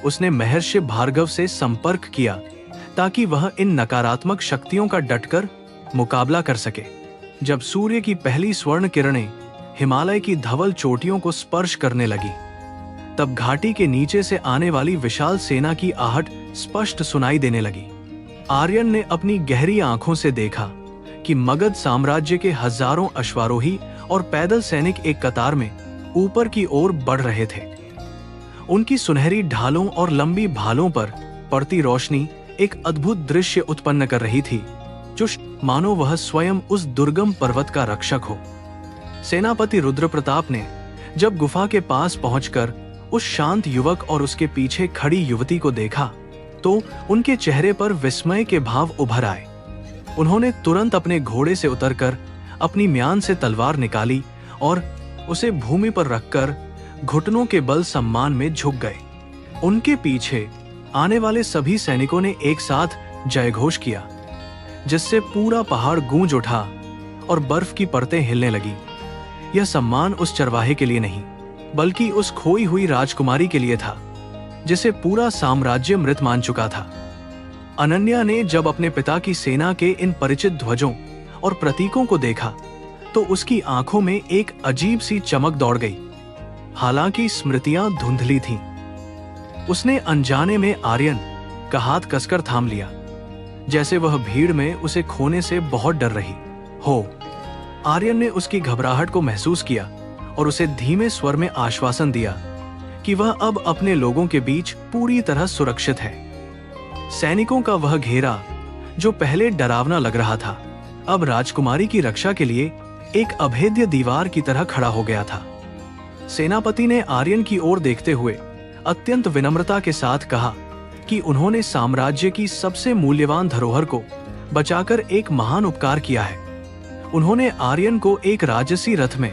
उसने महर्षि भार्गव से संपर्क किया ताकि वह इन नकारात्मक शक्तियों का डटकर मुकाबला कर सके। जब सूर्य की पहली स्वर्ण किरणें हिमालय की धवल चोटियों को स्पर्श करने लगी, तब घाटी के नीचे से आने वाली विशाल सेना की आहट स्पष्ट सुनाई देने लगी। आर्यन ने अपनी गहरी आंखों से देखा कि मगध साम्राज्य के हजारों अश्वारोही और पैदल सैनिक एक कतार में ऊपर की ओर बढ़ रहे थे। उनकी सुनहरी ढालों और लंबी भालों पर पड़ती रोशनी एक अद्भुत दृश्य उत्पन्न कर रही थी, जो मानो वह स्वयं उस दुर्गम पर्वत का रक्षक हो। सेनापति रुद्र प्रताप ने जब गुफा के पास पहुंचकर उस शांत युवक और उसके पीछे खड़ी युवती को देखा, तो उनके चेहरे पर विस्मय के भाव उभर आए। उन्होंने तुरंत अपने घोड़े से उतरकर अपनी म्यान से तलवार निकाली और उसे भूमि पर रखकर घुटनों के बल सम्मान में झुक गए। उनके पीछे आने वाले सभी सैनिकों ने एक साथ जयघोष किया, जिससे पूरा पहाड़ गूंज उठा और बर्फ की परतें हिलने लगी। यह सम्मान उस चरवाहे के लिए नहीं, बल्कि उस खोई हुई राजकुमारी के लिए था, जिसे पूरा साम्राज्य मृत मान चुका था। अनन्या ने जब अपने पिता की सेना के इन परिचित ध्वजों और प्रतीकों को देखा, तो उसकी आंखों में एक अजीब सी चमक दौड़ गई। हालांकि स्मृतियां धुंधली थीं। उसने अनजाने में आर्यन का हाथ कसकर थाम लिया, जैसे वह भीड़ में उसे खोने से बहुत डर रही हो। आर्यन ने उसकी घबराहट को महसूस किया और उसे धीमे स्वर में आश्वासन दिया कि वह अब अपने लोगों के बीच पूरी तरह सुरक्षित है। सैनिकों का वह घेरा, जो पहले डरावना लग रहा था, अब राजकुमारी की रक्षा के लिए एक अभेद्य दीवार की तरह खड़ा हो गया था। सेनापति ने आर्यन की ओर देखते हुए अत्यंत विनम्रता के साथ कहा कि उन्होंने साम्राज्य की सबसे मूल्यवान धरोहर को बचाकर एक महान उपकार किया है। उन्होंने आर्यन को एक राजसी रथ में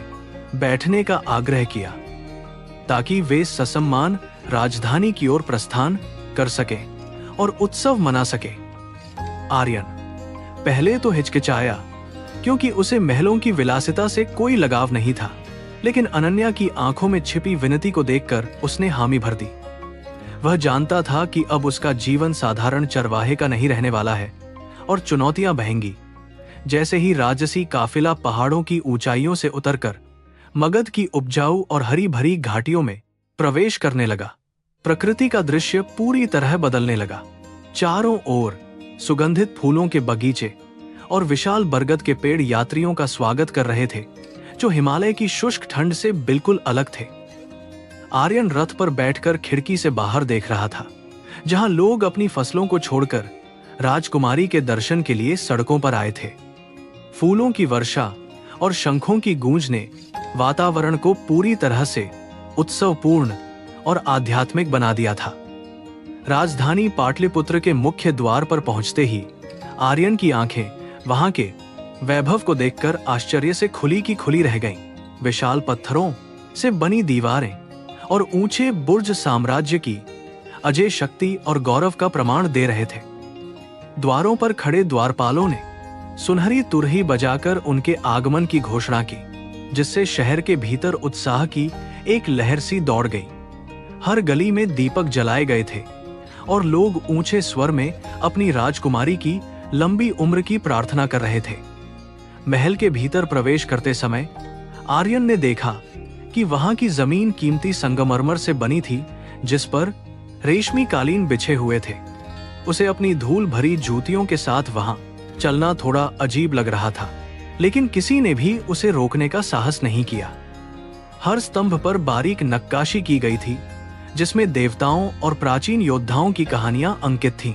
बैठने का आग्रह किया ताकि वे ससम्मान राजधानी की ओर प्रस्थान कर सके और उत्सव मना सके। आर्यन पहले तो हिचकिचाया, क्योंकि उसे महलों की विलासिता से कोई लगाव नहीं था, लेकिन अनन्या की आंखों में छिपी विनती को देखकर उसने हामी भर दी। वह जानता था कि अब उसका जीवन साधारण चरवाहे का नहीं रहने वाला है और चुनौतियां बहेंगी। जैसे ही राजसी काफिला पहाड़ों की ऊंचाइयों से उतरकर मगध की उपजाऊ और हरी भरी घाटियों में प्रवेश करने लगा, प्रकृति का दृश्य पूरी तरह बदलने लगा। चारों ओर सुगंधित फूलों के बगीचे और विशाल बरगद के पेड़ यात्रियों का स्वागत कर रहे थे, जो हिमालय की शुष्क ठंड से बिल्कुल अलग थे। आर्यन रथ पर बैठकर खिड़की से बाहर देख रहा था, जहां लोग अपनी फसलों को छोड़कर राजकुमारी के दर्शन के लिए सड़कों पर आए थे। फूलों की वर्षा और शंखों की गूंज ने वातावरण को पूरी तरह से उत्सवपूर्ण और आध्यात्मिक बना दिया था। राजधानी पाटलिपुत्र के मुख्य द्वार पर पहुंचते ही आर्यन की आंखें वहां के वैभव को देखकर आश्चर्य से खुली की खुली रह गईं। विशाल पत्थरों से बनी दीवारें और ऊंचे बुर्ज साम्राज्य की अजय शक्ति और गौरव का प्रमाण दे रहे थे। द्वारों पर खड़े द्वारपालों ने सुनहरी तुरही बजाकर उनके आगमन की घोषणा की, जिससे शहर के भीतर उत्साह की एक लहर सी दौड़ गई। हर गली में दीपक जलाए गए थे और लोग ऊंचे स्वर में अपनी राजकुमारी की लंबी उम्र की प्रार्थना कर रहे थे। महल के भीतर प्रवेश करते समय आर्यन ने देखा कि वहां की जमीन कीमती संगमरमर से बनी थी, जिस पर रेशमी कालीन बिछे हुए थे। उसे अपनी धूल भरी जूतियों के साथ वहां चलना थोड़ा अजीब लग रहा था, लेकिन किसी ने भी उसे रोकने का साहस नहीं किया। हर स्तंभ पर बारीक नक्काशी की गई थी, जिसमें देवताओं और प्राचीन योद्धाओं की कहानियां अंकित थीं।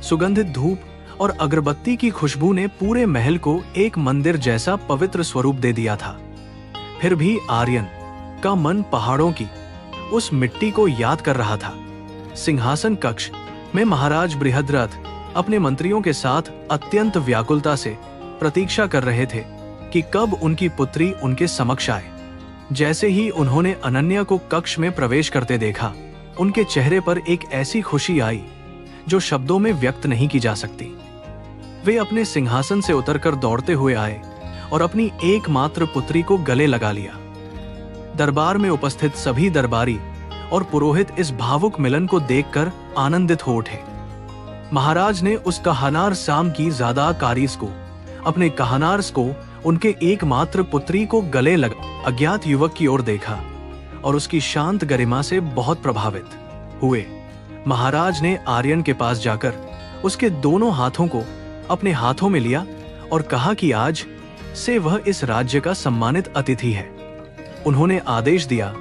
सुगंधित धूप और अगरबत्ती की खुशबू ने पूरे महल को एक मंदिर जैसा पवित्र स्वरूप दे दिया था। फिर भी आर्यन का मन पहाड़ों की उस मिट्टी को याद कर रहा था, सिंहासन कक्ष में महाराज बृहद्रथ अपने मंत्रियों के साथ अत्यंत व्याकुलता से प्रतीक्षा कर रहे थे कि कब उनकी पुत्री उनके समक्ष आए। जैसे ही उन्होंने अनन्या को कक्ष में प्रवेश करते देखा, उनके चेहरे पर एक ऐसी खुशी आई जो शब्दों में व्यक्त नहीं की जा सकती। वे अपने सिंहासन से उतरकर दौड़ते हुए आए और अपनी एकमात्र पुत्री को गले लगा लिया। दरबार में उपस्थित सभी दरबारी और पुरोहित इस भावुक मिलन को देखकर आनंदित हो उठे। महाराज ने उस कहानार साम की ज़ादा कारिस को, अपने कहानार्स को, उनके एकमात्र पुत्री को गले लगा अज्ञात युवक की ओर देखा और उसकी शांत गरिमा से बहुत प्रभावित हुए। महाराज ने आर्यन के पास जाकर उसके दोनों हाथों को अपने हाथों में लिया और कहा कि आज से वह इस राज्य का सम्मानित अतिथि है। उन्होंने आदेश दिया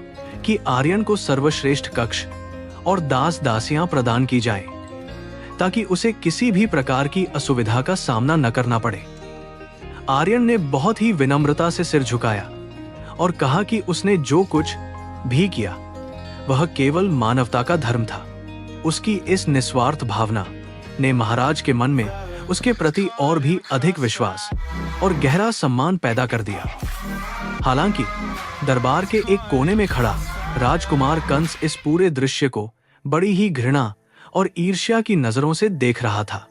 कि आर्यन को सर्वश्रेष्ठ कक्ष और दास दासियां प्रदान की जाएं, ताकि उसे किसी भी प्रकार की असुविधा का सामना न करना पड़े। आर्यन ने बहुत ही विनम्रता से सिर झुकाया और कहा कि उसने जो कुछ भी किया वह केवल मानवता का धर्म था। उसकी इस निस्वार्थ भावना ने महाराज के मन में उसके प्रति और भी अधिक विश्वास और गहरा सम्मान पैदा कर दिया। हालांकि दरबार के एक कोने में खड़ा राजकुमार कंस इस पूरे दृश्य को बड़ी ही घृणा और ईर्ष्या की नजरों से देख रहा था।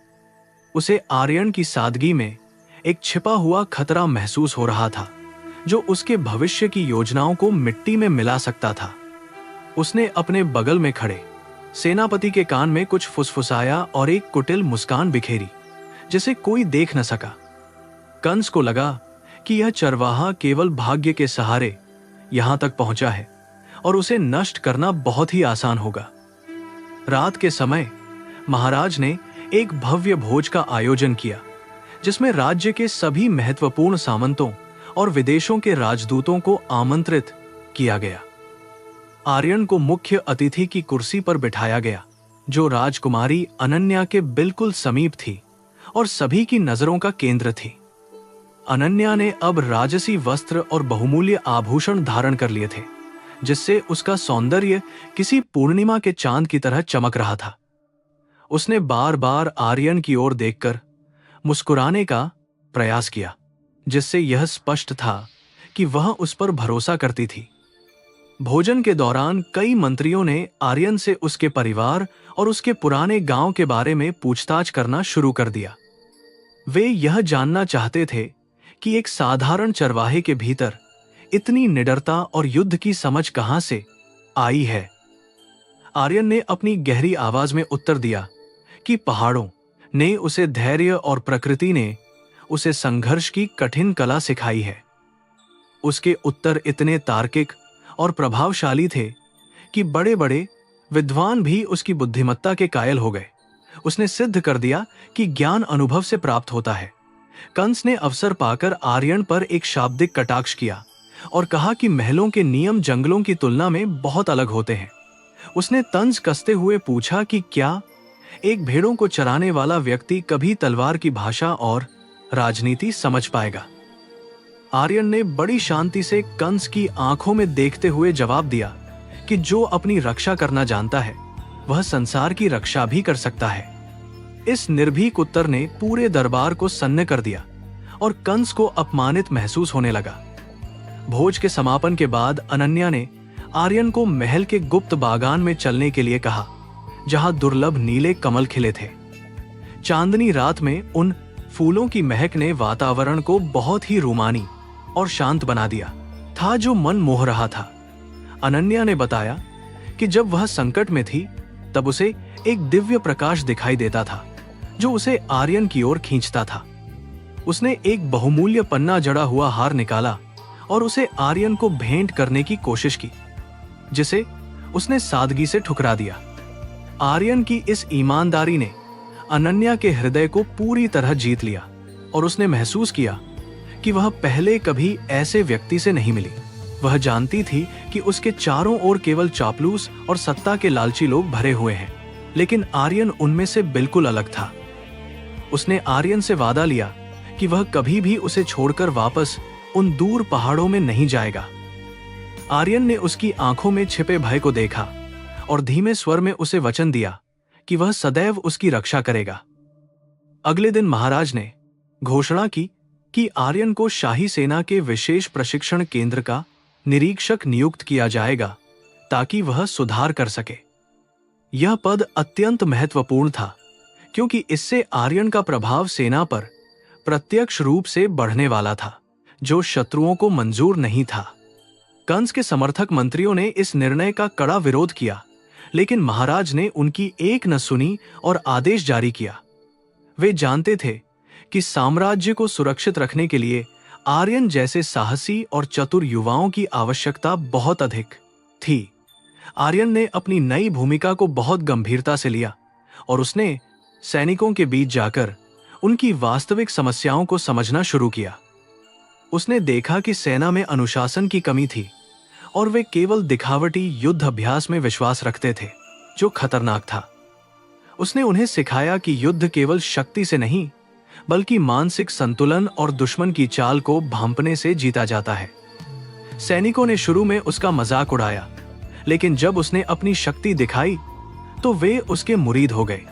उसे आर्यन की सादगी में एक छिपा हुआ खतरा महसूस हो रहा था, जो उसके भविष्य की योजनाओं को मिट्टी में मिला सकता था। उसने अपने बगल में खड़े सेनापति के कान में कुछ फुसफुसाया और एक कुटिल मुस्कान बिखेरी, जिसे कोई देख न सका। कंस को लगा कि यह चरवाहा केवल भाग्य के सहारे यहां तक पहुंचा है और उसे नष्ट करना बहुत ही आसान होगा। रात के समय महाराज ने एक भव्य भोज का आयोजन किया, जिसमें राज्य के सभी महत्वपूर्ण सामंतों और विदेशों के राजदूतों को आमंत्रित किया गया। आर्यन को मुख्य अतिथि की कुर्सी पर बिठाया गया, जो राजकुमारी अनन्या के बिल्कुल समीप थी और सभी की नजरों का केंद्र थी। अनन्या ने अब राजसी वस्त्र और बहुमूल्य आभूषण धारण कर लिए थे, जिससे उसका सौंदर्य किसी पूर्णिमा के चांद की तरह चमक रहा था। उसने बार बार आर्यन की ओर देखकर मुस्कुराने का प्रयास किया, जिससे यह स्पष्ट था कि वह उस पर भरोसा करती थी। भोजन के दौरान कई मंत्रियों ने आर्यन से उसके परिवार और उसके पुराने गांव के बारे में पूछताछ करना शुरू कर दिया। वे यह जानना चाहते थे कि एक साधारण चरवाहे के भीतर इतनी निडरता और युद्ध की समझ कहां से आई है। आर्यन ने अपनी गहरी आवाज में उत्तर दिया कि पहाड़ों ने उसे धैर्य और प्रकृति ने उसे संघर्ष की कठिन कला सिखाई है। उसके उत्तर इतने तार्किक और प्रभावशाली थे कि बड़े बड़े विद्वान भी उसकी बुद्धिमत्ता के कायल हो गए। उसने सिद्ध कर दिया कि ज्ञान अनुभव से प्राप्त होता है। कंस ने अवसर पाकर आर्यन पर एक शाब्दिक कटाक्ष किया और कहा कि महलों के नियम जंगलों की तुलना में बहुत अलग होते हैं। उसने तंज कसते हुए पूछा कि क्या एक भेड़ों को चराने वाला व्यक्ति कभी तलवार की भाषा और राजनीति समझ पाएगा। आर्यन ने बड़ी शांति से कंस की आंखों में देखते हुए जवाब दिया कि जो अपनी रक्षा करना जानता है वह संसार की रक्षा भी कर सकता है। इस निर्भीक उत्तर ने पूरे दरबार को सन्न कर दिया और कंस को अपमानित महसूस होने लगा। भोज के समापन के बाद अनन्या ने आर्यन को महल के गुप्त बागान में चलने के लिए कहा, जहां दुर्लभ नीले कमल खिले थे। चांदनी रात में उन फूलों की महक ने वातावरण को बहुत ही रूमानी और शांत बना दिया था, जो मन मोह रहा था। अनन्या ने बताया कि जब वह संकट में थी तब उसे एक दिव्य प्रकाश दिखाई देता था, जो उसे आर्यन की ओर खींचता था। उसने एक बहुमूल्य पन्ना जड़ा हुआ हार निकाला और उसे आर्यन को भेंट करने की कोशिश की, जिसे उसने सादगी से ठुकरा दिया। आर्यन की इस ईमानदारी ने अनन्या के हृदय को पूरी तरह जीत लिया और उसने महसूस किया कि वह पहले कभी ऐसे व्यक्ति से नहीं मिली। वह जानती थी कि उसके चारों ओर केवल चापलूस और सत्ता के लालची लोग भरे हुए हैं, लेकिन आर्यन उनमें से बिल्कुल अलग था। उसने आर्यन से वादा लिया कि वह कभी भी उसे छोड़कर वापस उन दूर पहाड़ों में नहीं जाएगा। आर्यन ने उसकी आंखों में छिपे भय को देखा और धीमे स्वर में उसे वचन दिया कि वह सदैव उसकी रक्षा करेगा। अगले दिन महाराज ने घोषणा की कि आर्यन को शाही सेना के विशेष प्रशिक्षण केंद्र का निरीक्षक नियुक्त किया जाएगा ताकि वह सुधार कर सके। यह पद अत्यंत महत्वपूर्ण था क्योंकि इससे आर्यन का प्रभाव सेना पर प्रत्यक्ष रूप से बढ़ने वाला था, जो शत्रुओं को मंजूर नहीं था। कंस के समर्थक मंत्रियों ने इस निर्णय का कड़ा विरोध किया, लेकिन महाराज ने उनकी एक न सुनी और आदेश जारी किया। वे जानते थे कि साम्राज्य को सुरक्षित रखने के लिए आर्यन जैसे साहसी और चतुर युवाओं की आवश्यकता बहुत अधिक थी। आर्यन ने अपनी नई भूमिका को बहुत गंभीरता से लिया और उसने सैनिकों के बीच जाकर उनकी वास्तविक समस्याओं को समझना शुरू किया। उसने देखा कि सेना में अनुशासन की कमी थी और वे केवल दिखावटी युद्ध अभ्यास में विश्वास रखते थे, जो खतरनाक था। उसने उन्हें सिखाया कि युद्ध केवल शक्ति से नहीं, बल्कि मानसिक संतुलन और दुश्मन की चाल को भांपने से जीता जाता है। सैनिकों ने शुरू में उसका मजाक उड़ाया, लेकिन जब उसने अपनी शक्ति दिखाई तो वे उसके मुरीद हो गए।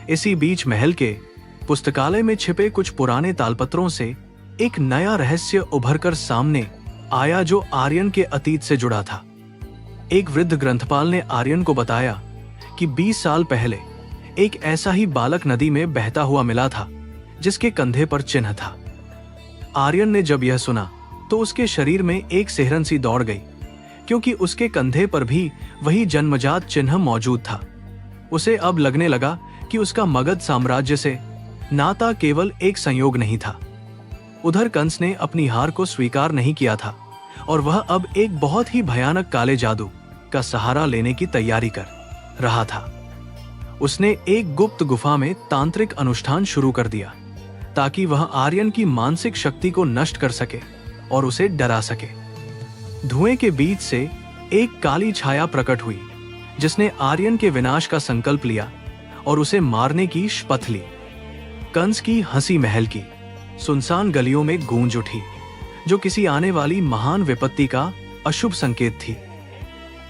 इसी बीच महल के पुस्तकालय में छिपे कुछ पुराने तालपत्रों से एक नया रहस्य उभरकर सामने आया जो आर्यन के अतीत से जुड़ा था। एक वृद्ध ग्रंथपाल ने आर्यन को बताया कि 20 साल पहले एक ऐसा ही बालक नदी में बहता हुआ मिला था जिसके कंधे पर चिन्ह था। आर्यन ने जब यह सुना तो उसके शरीर में एक सिहरन सी दौड़ गई, क्योंकि उसके कंधे पर भी वही जन्मजात चिन्ह मौजूद था। उसे अब लगने लगा कि उसका मगध साम्राज्य से नाता केवल एक संयोग नहीं था। उधर कंस ने अपनी हार को स्वीकार नहीं किया था और वह अब एक बहुत ही भयानक काले जादू का सहारा लेने की तैयारी कर रहा था। उसने एक गुप्त गुफा में तांत्रिक अनुष्ठान शुरू कर दिया ताकि वह आर्यन की मानसिक शक्ति को नष्ट कर सके और उसे डरा सके। धुएं के बीच से एक काली छाया प्रकट हुई जिसने आर्यन के विनाश का संकल्प लिया और उसे मारने की शपथ ली। कंस की हंसी महल की सुनसान गलियों में गूंज उठी, जो किसी आने वाली महान विपत्ति का अशुभ संकेत थी।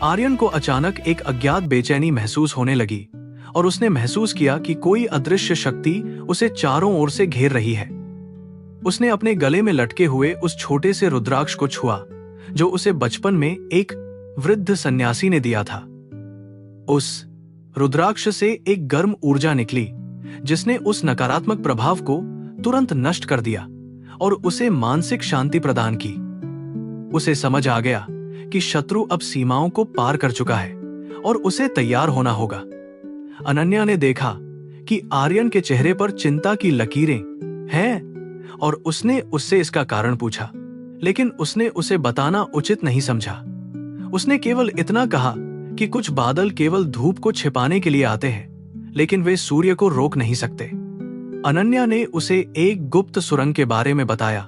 आर्यन को अचानक एक अज्ञात बेचैनी महसूस होने लगी और उसने महसूस किया कि कोई अदृश्य शक्ति उसे चारों ओर से घेर रही है। उसने अपने गले में लटके हुए उस छोटे से रुद्राक्ष को छुआ जो उसे बचपन में एक वृद्ध सन्यासी ने दिया था। उस रुद्राक्ष से एक गर्म ऊर्जा निकली जिसने उस नकारात्मक प्रभाव को तुरंत नष्ट कर दिया और उसे मानसिक शांति प्रदान की। उसे समझ आ गया कि शत्रु अब सीमाओं को पार कर चुका है और उसे तैयार होना होगा। अनन्या ने देखा कि आर्यन के चेहरे पर चिंता की लकीरें हैं और उसने उससे इसका कारण पूछा, लेकिन उसने उसे बताना उचित नहीं समझा। उसने केवल इतना कहा कि कुछ बादल केवल धूप को छिपाने के लिए आते हैं, लेकिन वे सूर्य को रोक नहीं सकते। अनन्या ने उसे एक गुप्त सुरंग के बारे में बताया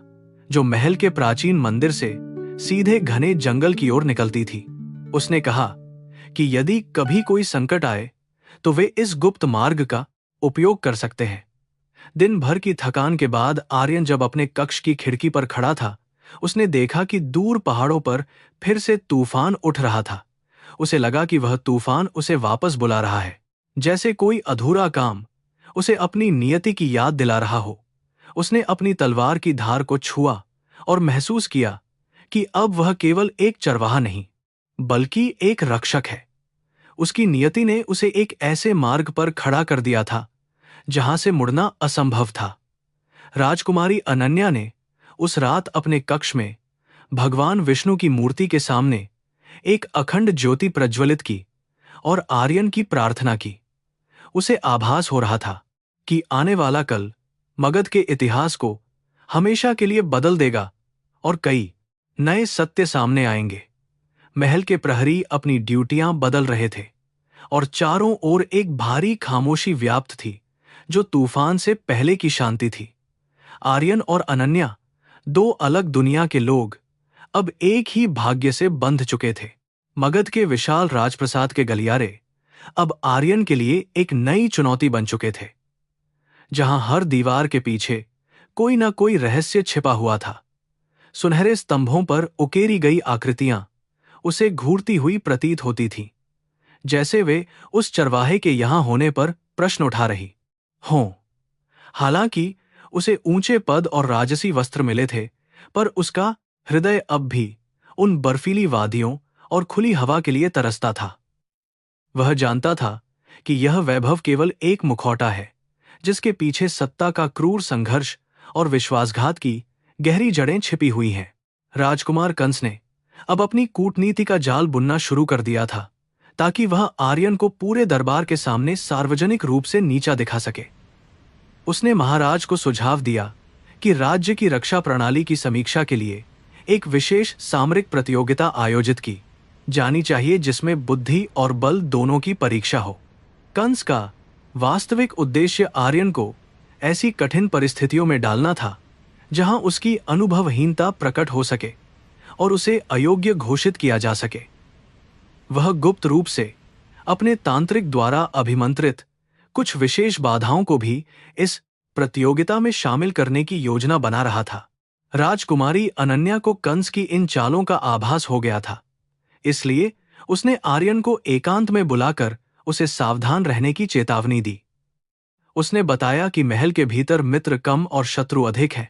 जो महल के प्राचीन मंदिर से सीधे घने जंगल की ओर निकलती थी। उसने कहा कि यदि कभी कोई संकट आए तो वे इस गुप्त मार्ग का उपयोग कर सकते हैं। दिन भर की थकान के बाद आर्यन जब अपने कक्ष की खिड़की पर खड़ा था, उसने देखा कि दूर पहाड़ों पर फिर से तूफान उठ रहा था। उसे लगा कि वह तूफान उसे वापस बुला रहा है, जैसे कोई अधूरा काम उसे अपनी नियति की याद दिला रहा हो। उसने अपनी तलवार की धार को छुआ और महसूस किया कि अब वह केवल एक चरवाहा नहीं, बल्कि एक रक्षक है। उसकी नियति ने उसे एक ऐसे मार्ग पर खड़ा कर दिया था जहां से मुड़ना असंभव था। राजकुमारी अनन्या ने उस रात अपने कक्ष में भगवान विष्णु की मूर्ति के सामने एक अखंड ज्योति प्रज्वलित की और आर्यन की प्रार्थना की। उसे आभास हो रहा था कि आने वाला कल मगध के इतिहास को हमेशा के लिए बदल देगा और कई नए सत्य सामने आएंगे। महल के प्रहरी अपनी ड्यूटियां बदल रहे थे और चारों ओर एक भारी खामोशी व्याप्त थी जो तूफान से पहले की शांति थी। आर्यन और अनन्या, दो अलग दुनिया के लोग, अब एक ही भाग्य से बंध चुके थे। मगध के विशाल राजप्रसाद के गलियारे अब आर्यन के लिए एक नई चुनौती बन चुके थे, जहां हर दीवार के पीछे कोई ना कोई रहस्य छिपा हुआ था। सुनहरे स्तंभों पर उकेरी गई आकृतियां उसे घूरती हुई प्रतीत होती थीं, जैसे वे उस चरवाहे के यहां होने पर प्रश्न उठा रही हों। हालांकि उसे ऊंचे पद और राजसी वस्त्र मिले थे, पर उसका हृदय अब भी उन बर्फीली वादियों और खुली हवा के लिए तरसता था। वह जानता था कि यह वैभव केवल एक मुखौटा है, जिसके पीछे सत्ता का क्रूर संघर्ष और विश्वासघात की गहरी जड़ें छिपी हुई हैं। राजकुमार कंस ने अब अपनी कूटनीति का जाल बुनना शुरू कर दिया था, ताकि वह आर्यन को पूरे दरबार के सामने सार्वजनिक रूप से नीचा दिखा सके। उसने महाराज को सुझाव दिया कि राज्य की रक्षा प्रणाली की समीक्षा के लिए एक विशेष सामरिक प्रतियोगिता आयोजित की जानी चाहिए, जिसमें बुद्धि और बल दोनों की परीक्षा हो। कंस का वास्तविक उद्देश्य आर्यन को ऐसी कठिन परिस्थितियों में डालना था जहां उसकी अनुभवहीनता प्रकट हो सके और उसे अयोग्य घोषित किया जा सके। वह गुप्त रूप से अपने तांत्रिक द्वारा अभिमंत्रित कुछ विशेष बाधाओं को भी इस प्रतियोगिता में शामिल करने की योजना बना रहा था। राजकुमारी अनन्या को कंस की इन चालों का आभास हो गया था, इसलिए उसने आर्यन को एकांत में बुलाकर उसे सावधान रहने की चेतावनी दी। उसने बताया कि महल के भीतर मित्र कम और शत्रु अधिक हैं,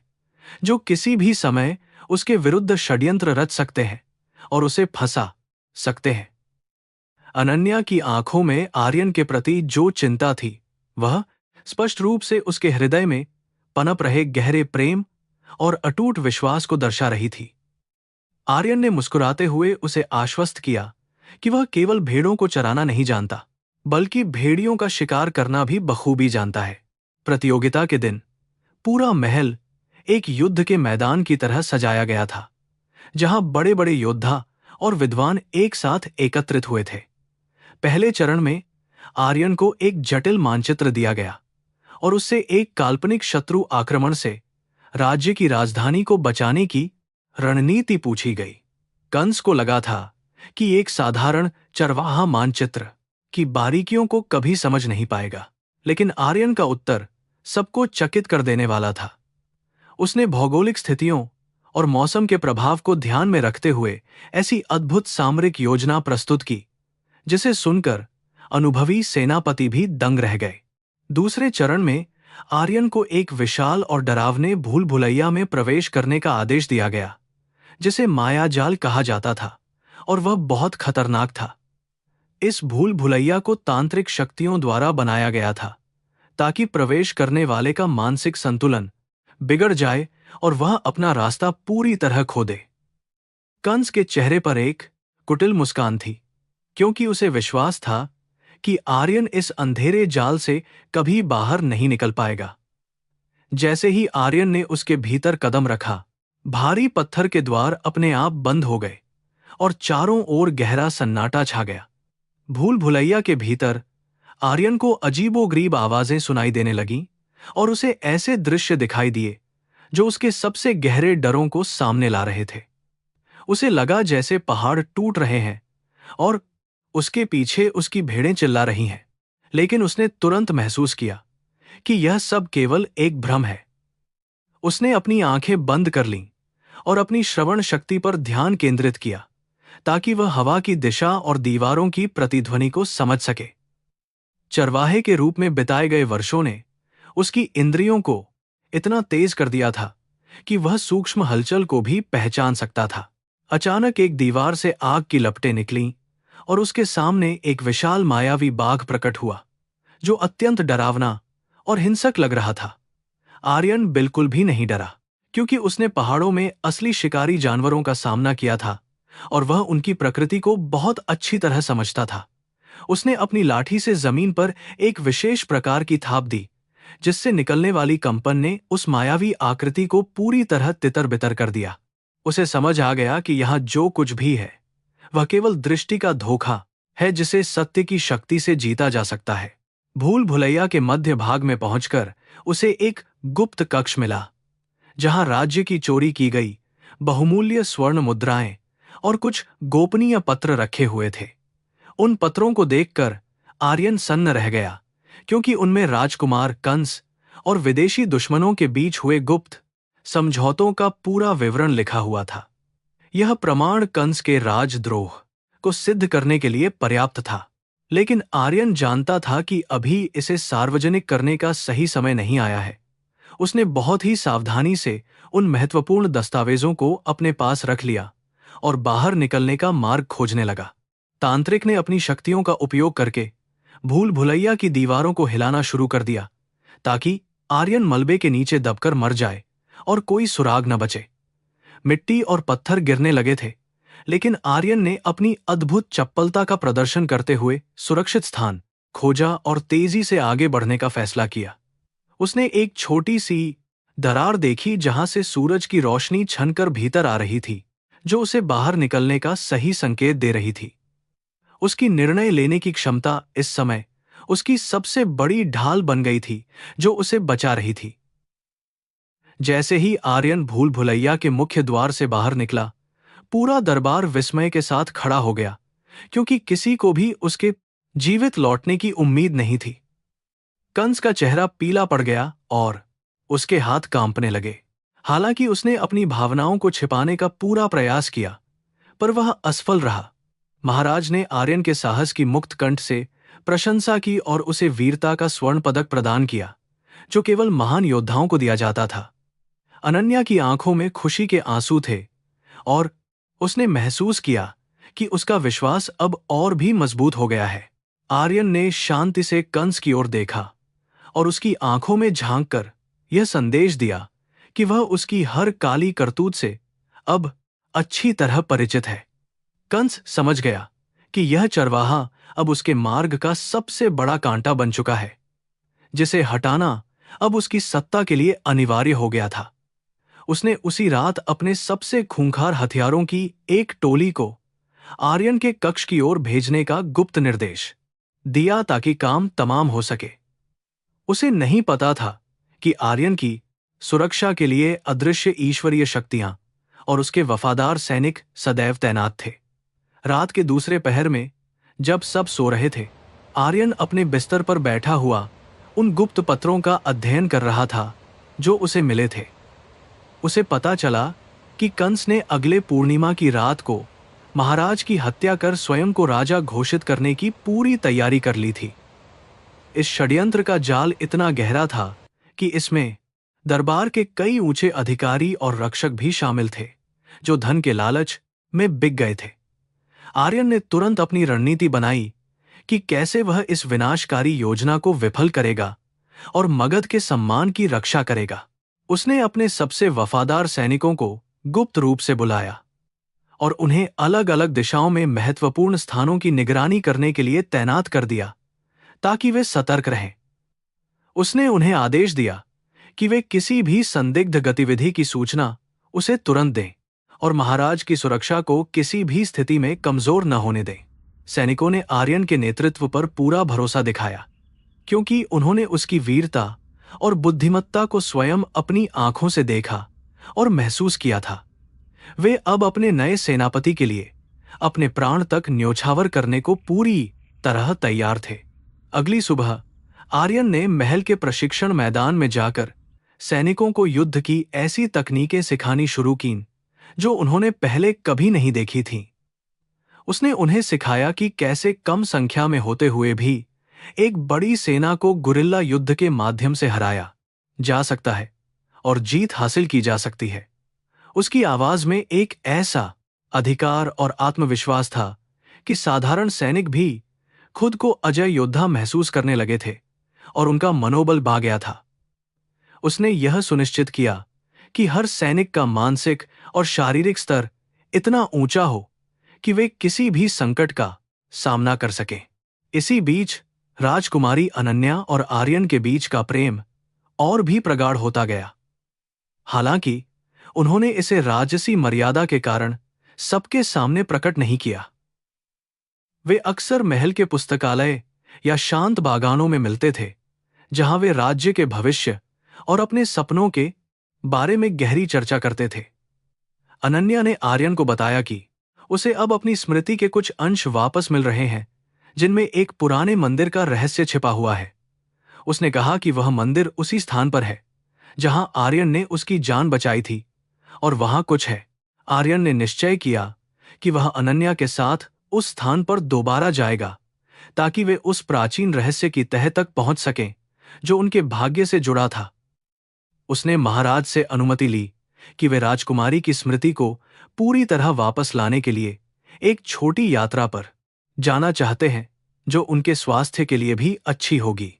जो किसी भी समय उसके विरुद्ध षड्यंत्र रच सकते हैं और उसे फंसा सकते हैं। अनन्या की आंखों में आर्यन के प्रति जो चिंता थी, वह स्पष्ट रूप से उसके हृदय में पनप रहे गहरे प्रेम और अटूट विश्वास को दर्शा रही थी। आर्यन ने मुस्कुराते हुए उसे आश्वस्त किया कि वह केवल भेड़ों को चराना नहीं जानता, बल्कि भेड़ियों का शिकार करना भी बखूबी जानता है। प्रतियोगिता के दिन पूरा महल एक युद्ध के मैदान की तरह सजाया गया था, जहां बड़े बड़े योद्धा और विद्वान एक साथ एकत्रित हुए थे। पहले चरण में आर्यन को एक जटिल मानचित्र दिया गया और उससे एक काल्पनिक शत्रु आक्रमण से राज्य की राजधानी को बचाने की रणनीति पूछी गई। कंस को लगा था कि एक साधारण चरवाहा मानचित्र की बारीकियों को कभी समझ नहीं पाएगा, लेकिन आर्यन का उत्तर सबको चकित कर देने वाला था। उसने भौगोलिक स्थितियों और मौसम के प्रभाव को ध्यान में रखते हुए ऐसी अद्भुत सामरिक योजना प्रस्तुत की, जिसे सुनकर अनुभवी सेनापति भी दंग रह गए। दूसरे चरण में आर्यन को एक विशाल और डरावने भूल भुलैया में प्रवेश करने का आदेश दिया गया, जिसे मायाजाल कहा जाता था, और वह बहुत खतरनाक था। इस भूल भुलैया को तांत्रिक शक्तियों द्वारा बनाया गया था, ताकि प्रवेश करने वाले का मानसिक संतुलन बिगड़ जाए और वह अपना रास्ता पूरी तरह खो दे। कंस के चेहरे पर एक कुटिल मुस्कान थी, क्योंकि उसे विश्वास था कि आर्यन इस अंधेरे जाल से कभी बाहर नहीं निकल पाएगा। जैसे ही आर्यन ने उसके भीतर कदम रखा, भारी पत्थर के द्वार अपने आप बंद हो गए और चारों ओर गहरा सन्नाटा छा गया। भूल भुलैया के भीतर आर्यन को अजीबोगरीब आवाजें सुनाई देने लगीं और उसे ऐसे दृश्य दिखाई दिए जो उसके सबसे गहरे डरों को सामने ला रहे थे। उसे लगा जैसे पहाड़ टूट रहे हैं और उसके पीछे उसकी भेड़ें चिल्ला रही हैं, लेकिन उसने तुरंत महसूस किया कि यह सब केवल एक भ्रम है। उसने अपनी आंखें बंद कर लीं और अपनी श्रवण शक्ति पर ध्यान केंद्रित किया, ताकि वह हवा की दिशा और दीवारों की प्रतिध्वनि को समझ सके। चरवाहे के रूप में बिताए गए वर्षों ने उसकी इंद्रियों को इतना तेज कर दिया था कि वह सूक्ष्म हलचल को भी पहचान सकता था। अचानक एक दीवार से आग की लपटें निकलीं और उसके सामने एक विशाल मायावी बाघ प्रकट हुआ, जो अत्यंत डरावना और हिंसक लग रहा था। आर्यन बिल्कुल भी नहीं डरा, क्योंकि उसने पहाड़ों में असली शिकारी जानवरों का सामना किया था और वह उनकी प्रकृति को बहुत अच्छी तरह समझता था। उसने अपनी लाठी से जमीन पर एक विशेष प्रकार की थाप दी, जिससे निकलने वाली कंपन ने उस मायावी आकृति को पूरी तरह तितर-बितर कर दिया। उसे समझ आ गया कि यहाँ जो कुछ भी है, वह केवल दृष्टि का धोखा है, जिसे सत्य की शक्ति से जीता जा सकता है। भूल भुलैया के मध्य भाग में पहुंचकर उसे एक गुप्त कक्ष मिला, जहां राज्य की चोरी की गई बहुमूल्य स्वर्ण मुद्राएं और कुछ गोपनीय पत्र रखे हुए थे। उन पत्रों को देखकर आर्यन सन्न रह गया, क्योंकि उनमें राजकुमार कंस और विदेशी दुश्मनों के बीच हुए गुप्त समझौतों का पूरा विवरण लिखा हुआ था। यह प्रमाण कंस के राजद्रोह को सिद्ध करने के लिए पर्याप्त था। लेकिन आर्यन जानता था कि अभी इसे सार्वजनिक करने का सही समय नहीं आया है। उसने बहुत ही सावधानी से उन महत्वपूर्ण दस्तावेजों को अपने पास रख लिया और बाहर निकलने का मार्ग खोजने लगा। तांत्रिक ने अपनी शक्तियों का उपयोग करके भूल भुलैया की दीवारों को हिलाना शुरू कर दिया ताकि आर्यन मलबे के नीचे दबकर मर जाए और कोई सुराग न बचे। मिट्टी और पत्थर गिरने लगे थे, लेकिन आर्यन ने अपनी अद्भुत चपलता का प्रदर्शन करते हुए सुरक्षित स्थान खोजा और तेजी से आगे बढ़ने का फैसला किया। उसने एक छोटी सी दरार देखी जहां से सूरज की रोशनी छनकर भीतर आ रही थी, जो उसे बाहर निकलने का सही संकेत दे रही थी। उसकी निर्णय लेने की क्षमता इस समय उसकी सबसे बड़ी ढाल बन गई थी, जो उसे बचा रही थी। जैसे ही आर्यन भूल भुलैया के मुख्य द्वार से बाहर निकला, पूरा दरबार विस्मय के साथ खड़ा हो गया, क्योंकि किसी को भी उसके जीवित लौटने की उम्मीद नहीं थी। कंस का चेहरा पीला पड़ गया और उसके हाथ कांपने लगे। हालांकि उसने अपनी भावनाओं को छिपाने का पूरा प्रयास किया, पर वह असफल रहा। महाराज ने आर्यन के साहस की मुक्त कंठ से प्रशंसा की और उसे वीरता का स्वर्ण पदक प्रदान किया, जो केवल महान योद्धाओं को दिया जाता था। अनन्या की आंखों में खुशी के आंसू थे और उसने महसूस किया कि उसका विश्वास अब और भी मजबूत हो गया है। आर्यन ने शांति से कंस की ओर देखा और उसकी आंखों में झांककर यह संदेश दिया कि वह उसकी हर काली करतूत से अब अच्छी तरह परिचित है। कंस समझ गया कि यह चरवाहा अब उसके मार्ग का सबसे बड़ा कांटा बन चुका है, जिसे हटाना अब उसकी सत्ता के लिए अनिवार्य हो गया था। उसने उसी रात अपने सबसे खूंखार हथियारों की एक टोली को आर्यन के कक्ष की ओर भेजने का गुप्त निर्देश दिया ताकि काम तमाम हो सके। उसे नहीं पता था कि आर्यन की सुरक्षा के लिए अदृश्य ईश्वरीय शक्तियां और उसके वफादार सैनिक सदैव तैनात थे। रात के दूसरे पहर में जब सब सो रहे थे, आर्यन अपने बिस्तर पर बैठा हुआ उन गुप्त पत्रों का अध्ययन कर रहा था जो उसे मिले थे। उसे पता चला कि कंस ने अगले पूर्णिमा की रात को महाराज की हत्या कर स्वयं को राजा घोषित करने की पूरी तैयारी कर ली थी। इस षड्यंत्र का जाल इतना गहरा था कि इसमें दरबार के कई ऊंचे अधिकारी और रक्षक भी शामिल थे, जो धन के लालच में बिक गए थे। आर्यन ने तुरंत अपनी रणनीति बनाई कि कैसे वह इस विनाशकारी योजना को विफल करेगा और मगध के सम्मान की रक्षा करेगा। उसने अपने सबसे वफादार सैनिकों को गुप्त रूप से बुलाया और उन्हें अलग अलग दिशाओं में महत्वपूर्ण स्थानों की निगरानी करने के लिए तैनात कर दिया ताकि वे सतर्क रहें। उसने उन्हें आदेश दिया कि वे किसी भी संदिग्ध गतिविधि की सूचना उसे तुरंत दें और महाराज की सुरक्षा को किसी भी स्थिति में कमजोर न होने दें। सैनिकों ने आर्यन के नेतृत्व पर पूरा भरोसा दिखाया, क्योंकि उन्होंने उसकी वीरता और बुद्धिमत्ता को स्वयं अपनी आंखों से देखा और महसूस किया था। वे अब अपने नए सेनापति के लिए अपने प्राण तक न्योछावर करने को पूरी तरह तैयार थे। अगली सुबह आर्यन ने महल के प्रशिक्षण मैदान में जाकर सैनिकों को युद्ध की ऐसी तकनीकें सिखानी शुरू कीं जो उन्होंने पहले कभी नहीं देखी थीं। उसने उन्हें सिखाया कि कैसे कम संख्या में होते हुए भी एक बड़ी सेना को गुरिल्ला युद्ध के माध्यम से हराया जा सकता है और जीत हासिल की जा सकती है। उसकी आवाज में एक ऐसा अधिकार और आत्मविश्वास था कि साधारण सैनिक भी खुद को अजय योद्धा महसूस करने लगे थे और उनका मनोबल बढ़ गया था। उसने यह सुनिश्चित किया कि हर सैनिक का मानसिक और शारीरिक स्तर इतना ऊंचा हो कि वे किसी भी संकट का सामना कर सकें। इसी बीच राजकुमारी अनन्या और आर्यन के बीच का प्रेम और भी प्रगाढ़ होता गया। हालांकि उन्होंने इसे राजसी मर्यादा के कारण सबके सामने प्रकट नहीं किया। वे अक्सर महल के पुस्तकालय या शांत बागानों में मिलते थे, जहां वे राज्य के भविष्य और अपने सपनों के बारे में गहरी चर्चा करते थे। अनन्या ने आर्यन को बताया कि उसे अब अपनी स्मृति के कुछ अंश वापस मिल रहे हैं, जिनमें एक पुराने मंदिर का रहस्य छिपा हुआ है। उसने कहा कि वह मंदिर उसी स्थान पर है जहां आर्यन ने उसकी जान बचाई थी, और वहां कुछ है। आर्यन ने निश्चय किया कि वह अनन्या के साथ उस स्थान पर दोबारा जाएगा ताकि वे उस प्राचीन रहस्य की तह तक पहुंच सकें जो उनके भाग्य से जुड़ा था। उसने महाराज से अनुमति ली कि वे राजकुमारी की स्मृति को पूरी तरह वापस लाने के लिए एक छोटी यात्रा पर जाना चाहते हैं, जो उनके स्वास्थ्य के लिए भी अच्छी होगी।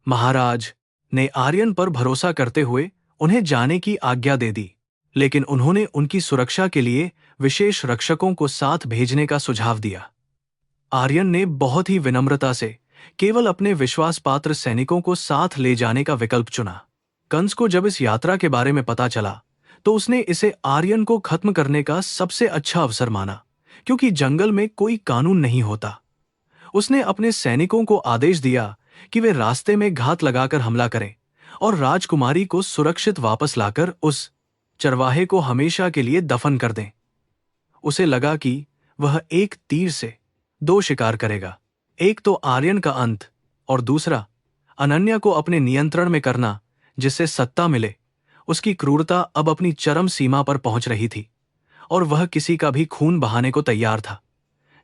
महाराज ने आर्यन पर भरोसा करते हुए उन्हें जाने की आज्ञा दे दी, लेकिन उन्होंने उनकी सुरक्षा के लिए विशेष रक्षकों को साथ भेजने का सुझाव दिया। आर्यन ने बहुत ही विनम्रता से केवल अपने विश्वासपात्र सैनिकों को साथ ले जाने का विकल्प चुना। कंस को जब इस यात्रा के बारे में पता चला तो उसने इसे आर्यन को खत्म करने का सबसे अच्छा अवसर माना, क्योंकि जंगल में कोई कानून नहीं होता। उसने अपने सैनिकों को आदेश दिया कि वे रास्ते में घात लगाकर हमला करें और राजकुमारी को सुरक्षित वापस लाकर उस चरवाहे को हमेशा के लिए दफन कर दें। उसे लगा कि वह एक तीर से दो शिकार करेगा, एक तो आर्यन का अंत और दूसरा अनन्या को अपने नियंत्रण में करना, जिससे सत्ता मिले। उसकी क्रूरता अब अपनी चरम सीमा पर पहुंच रही थी और वह किसी का भी खून बहाने को तैयार था।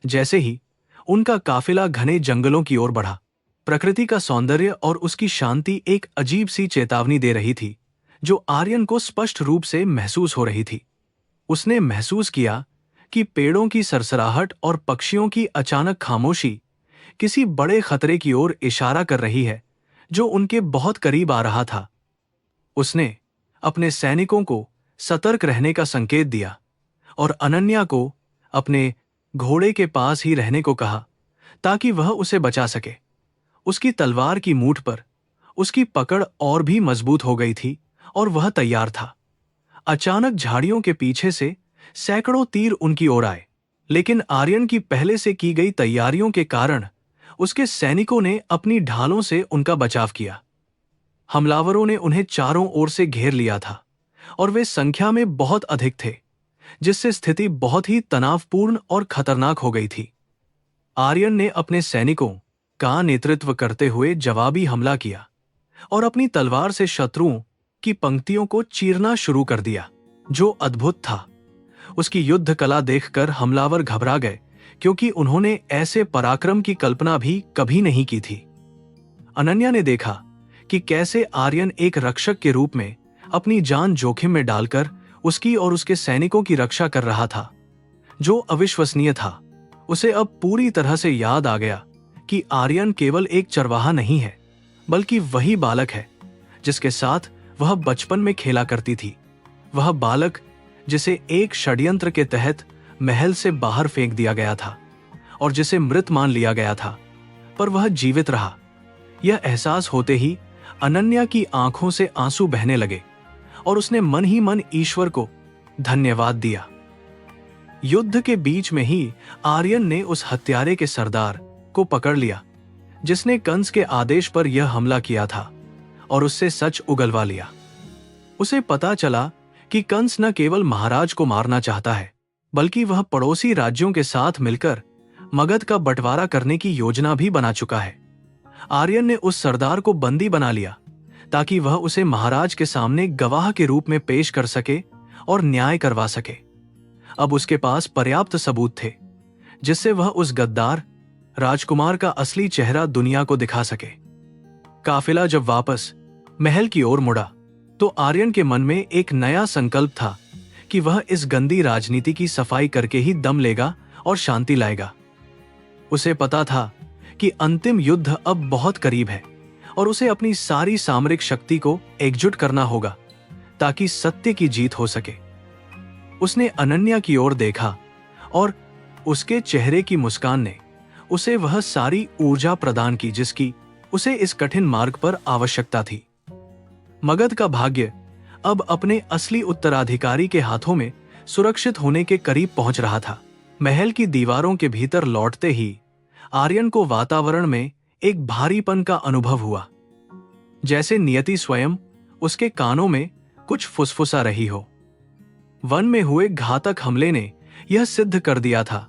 जैसे ही उनका काफिला घने जंगलों की ओर बढ़ा, प्रकृति का सौंदर्य और उसकी शांति एक अजीब सी चेतावनी दे रही थी, जो आर्यन को स्पष्ट रूप से महसूस हो रही थी। उसने महसूस किया कि पेड़ों की सरसराहट और पक्षियों की अचानक खामोशी किसी बड़े खतरे की ओर इशारा कर रही है, जो उनके बहुत करीब आ रहा था। उसने अपने सैनिकों को सतर्क रहने का संकेत दिया और अनन्या को अपने घोड़े के पास ही रहने को कहा, ताकि वह उसे बचा सके। उसकी तलवार की मूठ पर उसकी पकड़ और भी मजबूत हो गई थी और वह तैयार था। अचानक झाड़ियों के पीछे से सैकड़ों तीर उनकी ओर आए, लेकिन आर्यन की पहले से की गई तैयारियों के कारण उसके सैनिकों ने अपनी ढालों से उनका बचाव किया। हमलावरों ने उन्हें चारों ओर से घेर लिया था और वे संख्या में बहुत अधिक थे, जिससे स्थिति बहुत ही तनावपूर्ण और खतरनाक हो गई थी। आर्यन ने अपने सैनिकों का नेतृत्व करते हुए जवाबी हमला किया और अपनी तलवार से शत्रुओं की पंक्तियों को चीरना शुरू कर दिया, जो अद्भुत था। उसकी युद्ध कला देखकर हमलावर घबरा गए, क्योंकि उन्होंने ऐसे पराक्रम की कल्पना भी कभी नहीं की थी। अनन्या ने देखा कि कैसे आर्यन एक रक्षक के रूप में अपनी जान जोखिम में डालकर उसकी और उसके सैनिकों की रक्षा कर रहा था, जो अविश्वसनीय था। उसे अब पूरी तरह से याद आ गया कि आर्यन केवल एक चरवाहा नहीं है, बल्कि वही बालक है जिसके साथ वह बचपन में खेला करती थी। वह बालक जिसे एक षड्यंत्र के तहत महल से बाहर फेंक दिया गया था और जिसे मृत मान लिया गया था, पर वह जीवित रहा। यह एहसास होते ही अनन्या की आंखों से आंसू बहने लगे और उसने मन ही मन ईश्वर को धन्यवाद दिया। युद्ध के बीच में ही आर्यन ने उस हत्यारे के सरदार को पकड़ लिया जिसने कंस के आदेश पर यह हमला किया था, और उससे सच उगलवा लिया। उसे पता चला कि कंस न केवल महाराज को मारना चाहता है, बल्कि वह पड़ोसी राज्यों के साथ मिलकर मगध का बंटवारा करने की योजना भी बना चुका है। आर्यन ने उस सरदार को बंदी बना लिया ताकि वह उसे महाराज के सामने गवाह के रूप में पेश कर सके और न्याय करवा सके। अब उसके पास पर्याप्त सबूत थे जिससे वह उस गद्दार राजकुमार का असली चेहरा दुनिया को दिखा सके। काफिला जब वापस महल की ओर मुड़ा तो आर्यन के मन में एक नया संकल्प था कि वह इस गंदी राजनीति की सफाई करके ही दम लेगा और शांति लाएगा। उसे पता था कि अंतिम युद्ध अब बहुत करीब है और उसे अपनी सारी सामरिक शक्ति को एकजुट करना होगा ताकि सत्य की जीत हो सके। उसने अनन्या की ओर देखा और उसके चेहरे की मुस्कान ने उसे वह सारी ऊर्जा प्रदान की जिसकी उसे इस कठिन मार्ग पर आवश्यकता थी। मगध का भाग्य अब अपने असली उत्तराधिकारी के हाथों में सुरक्षित होने के करीब पहुंच रहा था। महल की दीवारों के भीतर लौटते ही आर्यन को वातावरण में एक भारीपन का अनुभव हुआ, जैसे नियति स्वयं उसके कानों में कुछ फुसफुसा रही हो। वन में हुए घातक हमले ने यह सिद्ध कर दिया था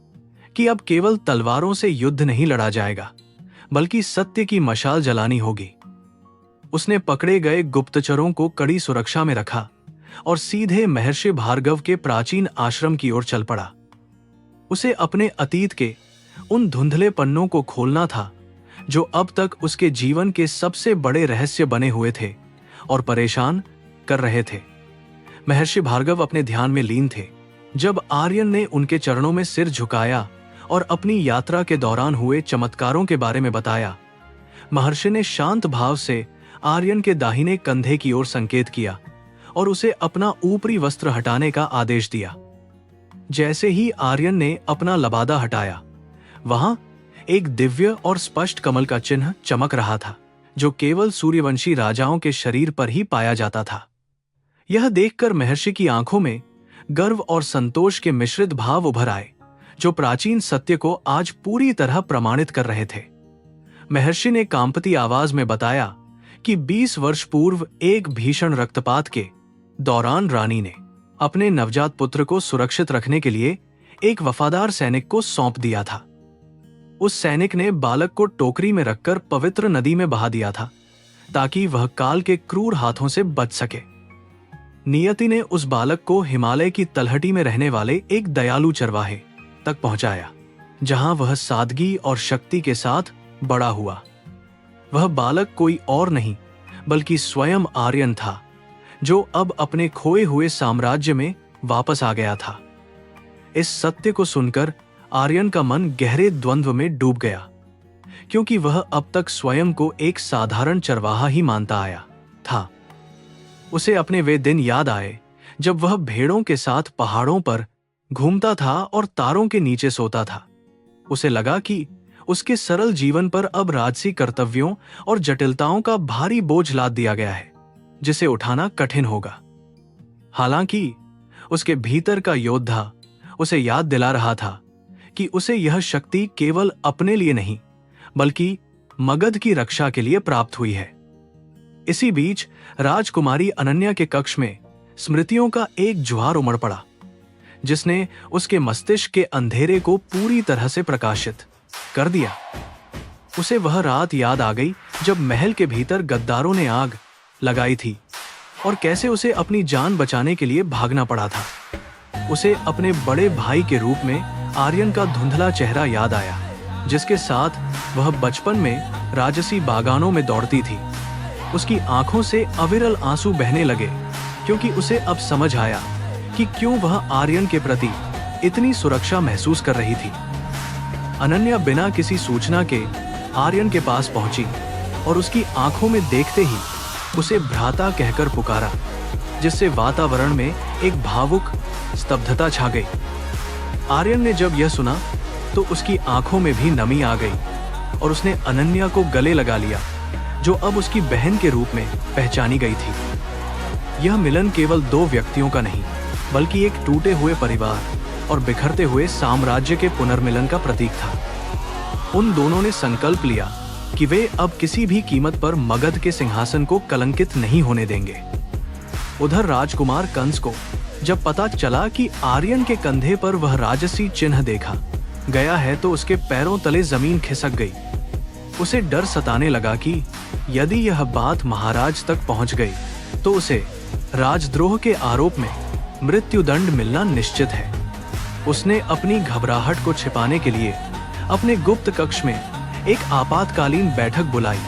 कि अब केवल तलवारों से युद्ध नहीं लड़ा जाएगा, बल्कि सत्य की मशाल जलानी होगी। उसने पकड़े गए गुप्तचरों को कड़ी सुरक्षा में रखा और सीधे महर्षि भार्गव के प्राचीन आश्रम की ओर चल पड़ा। उसे अपने अतीत के उन धुंधले पन्नों को खोलना था जो अब तक उसके जीवन के सबसे बड़े रहस्य बने हुए थे और परेशान कर रहे थे। महर्षि भार्गव अपने ध्यान में लीन थे जब आर्यन ने उनके चरणों में सिर झुकाया और अपनी यात्रा के दौरान हुए चमत्कारों के बारे में बताया। महर्षि ने शांत भाव से आर्यन के दाहिने कंधे की ओर संकेत किया और उसे अपना ऊपरी वस्त्र हटाने का आदेश दिया। जैसे ही आर्यन ने अपना लबादा हटाया, वहां एक दिव्य और स्पष्ट कमल का चिन्ह चमक रहा था, जो केवल सूर्यवंशी राजाओं के शरीर पर ही पाया जाता था। यह देखकर महर्षि की आंखों में गर्व और संतोष के मिश्रित भाव उभर आए, जो प्राचीन सत्य को आज पूरी तरह प्रमाणित कर रहे थे। महर्षि ने कांपती आवाज में बताया कि 20 वर्ष पूर्व एक भीषण रक्तपात के दौरान रानी ने अपने नवजात पुत्र को सुरक्षित रखने के लिए एक वफादार सैनिक को सौंप दिया था। उस सैनिक ने बालक को टोकरी में रखकर पवित्र नदी में बहा दिया था ताकि वह काल के क्रूर हाथों से बच सके। नियति ने उस बालक को हिमालय की तलहटी में रहने वाले एक दयालु चरवाहे तक पहुंचाया, जहां वह सादगी और शक्ति के साथ बड़ा हुआ। वह बालक कोई और नहीं बल्कि स्वयं आर्यन था, जो अब अपने खोए हुए साम्राज्य में वापस आ गया था। इस सत्य को सुनकर आर्यन का मन गहरे द्वंद्व में डूब गया, क्योंकि वह अब तक स्वयं को एक साधारण चरवाहा ही मानता आया था। उसे अपने वे दिन याद आए जब वह भेड़ों के साथ पहाड़ों पर घूमता था और तारों के नीचे सोता था। उसे लगा कि उसके सरल जीवन पर अब राजसी कर्तव्यों और जटिलताओं का भारी बोझ लाद दिया गया है, जिसे उठाना कठिन होगा। हालांकि उसके भीतर का योद्धा उसे याद दिला रहा था कि उसे यह शक्ति केवल अपने लिए नहीं बल्कि मगध की रक्षा के लिए प्राप्त हुई है। इसी बीच राजकुमारी अनन्या के कक्ष में स्मृतियों का एक ज्वार उमड़ पड़ा, जिसने उसके मस्तिष्क के अंधेरे को पूरी तरह से प्रकाशित कर दिया। उसे वह रात याद आ गई जब महल के भीतर गद्दारों ने आग लगाई थी और कैसे उसे अपनी जान बचाने के लिए भागना पड़ा था। उसे अपने बड़े भाई के रूप में आर्यन का धुंधला चेहरा याद आया, जिसके साथ वह बचपन में राजसी बागानों में दौड़ती थी। उसकी आंखों से अविरल आंसू बहने लगे, क्योंकि उसे अब समझ आया कि क्यों वह आर्यन के प्रति इतनी सुरक्षा महसूस कर रही थी। अनन्या बिना किसी सूचना के आर्यन के पास पहुंची और उसकी आंखों में देखते ही उसे भ्राता कहकर पुकारा, जिससे वातावरण में एक भावुक स्तब्धता छा गई। आर्यन ने जब यह सुना तो उसकी आंखों में भी नमी आ गई और उसने अनन्या को गले लगा लिया, जो अब उसकी बहन के रूप में पहचानी गई थी। यह मिलन केवल दो व्यक्तियों का नहीं बल्कि एक टूटे हुए परिवार और बिखरते हुए साम्राज्य के पुनर्मिलन का प्रतीक था। उन दोनों ने संकल्प लिया कि वे अब किसी भी कीमत पर मगध के सिंहासन को कलंकित नहीं होने देंगे। उधर राजकुमार कंस को जब पता चला कि आर्यन के कंधे पर वह राजसी चिन्ह देखा गया है तो उसके पैरों तले जमीन खिसक गई। उसे डर सताने लगा कि यदि यह बात महाराज तक पहुंच गई तो उसे राजद्रोह के आरोप में मृत्युदंड मिलना निश्चित है। उसने अपनी घबराहट को छिपाने के लिए अपने गुप्त कक्ष में एक आपातकालीन बैठक बुलाई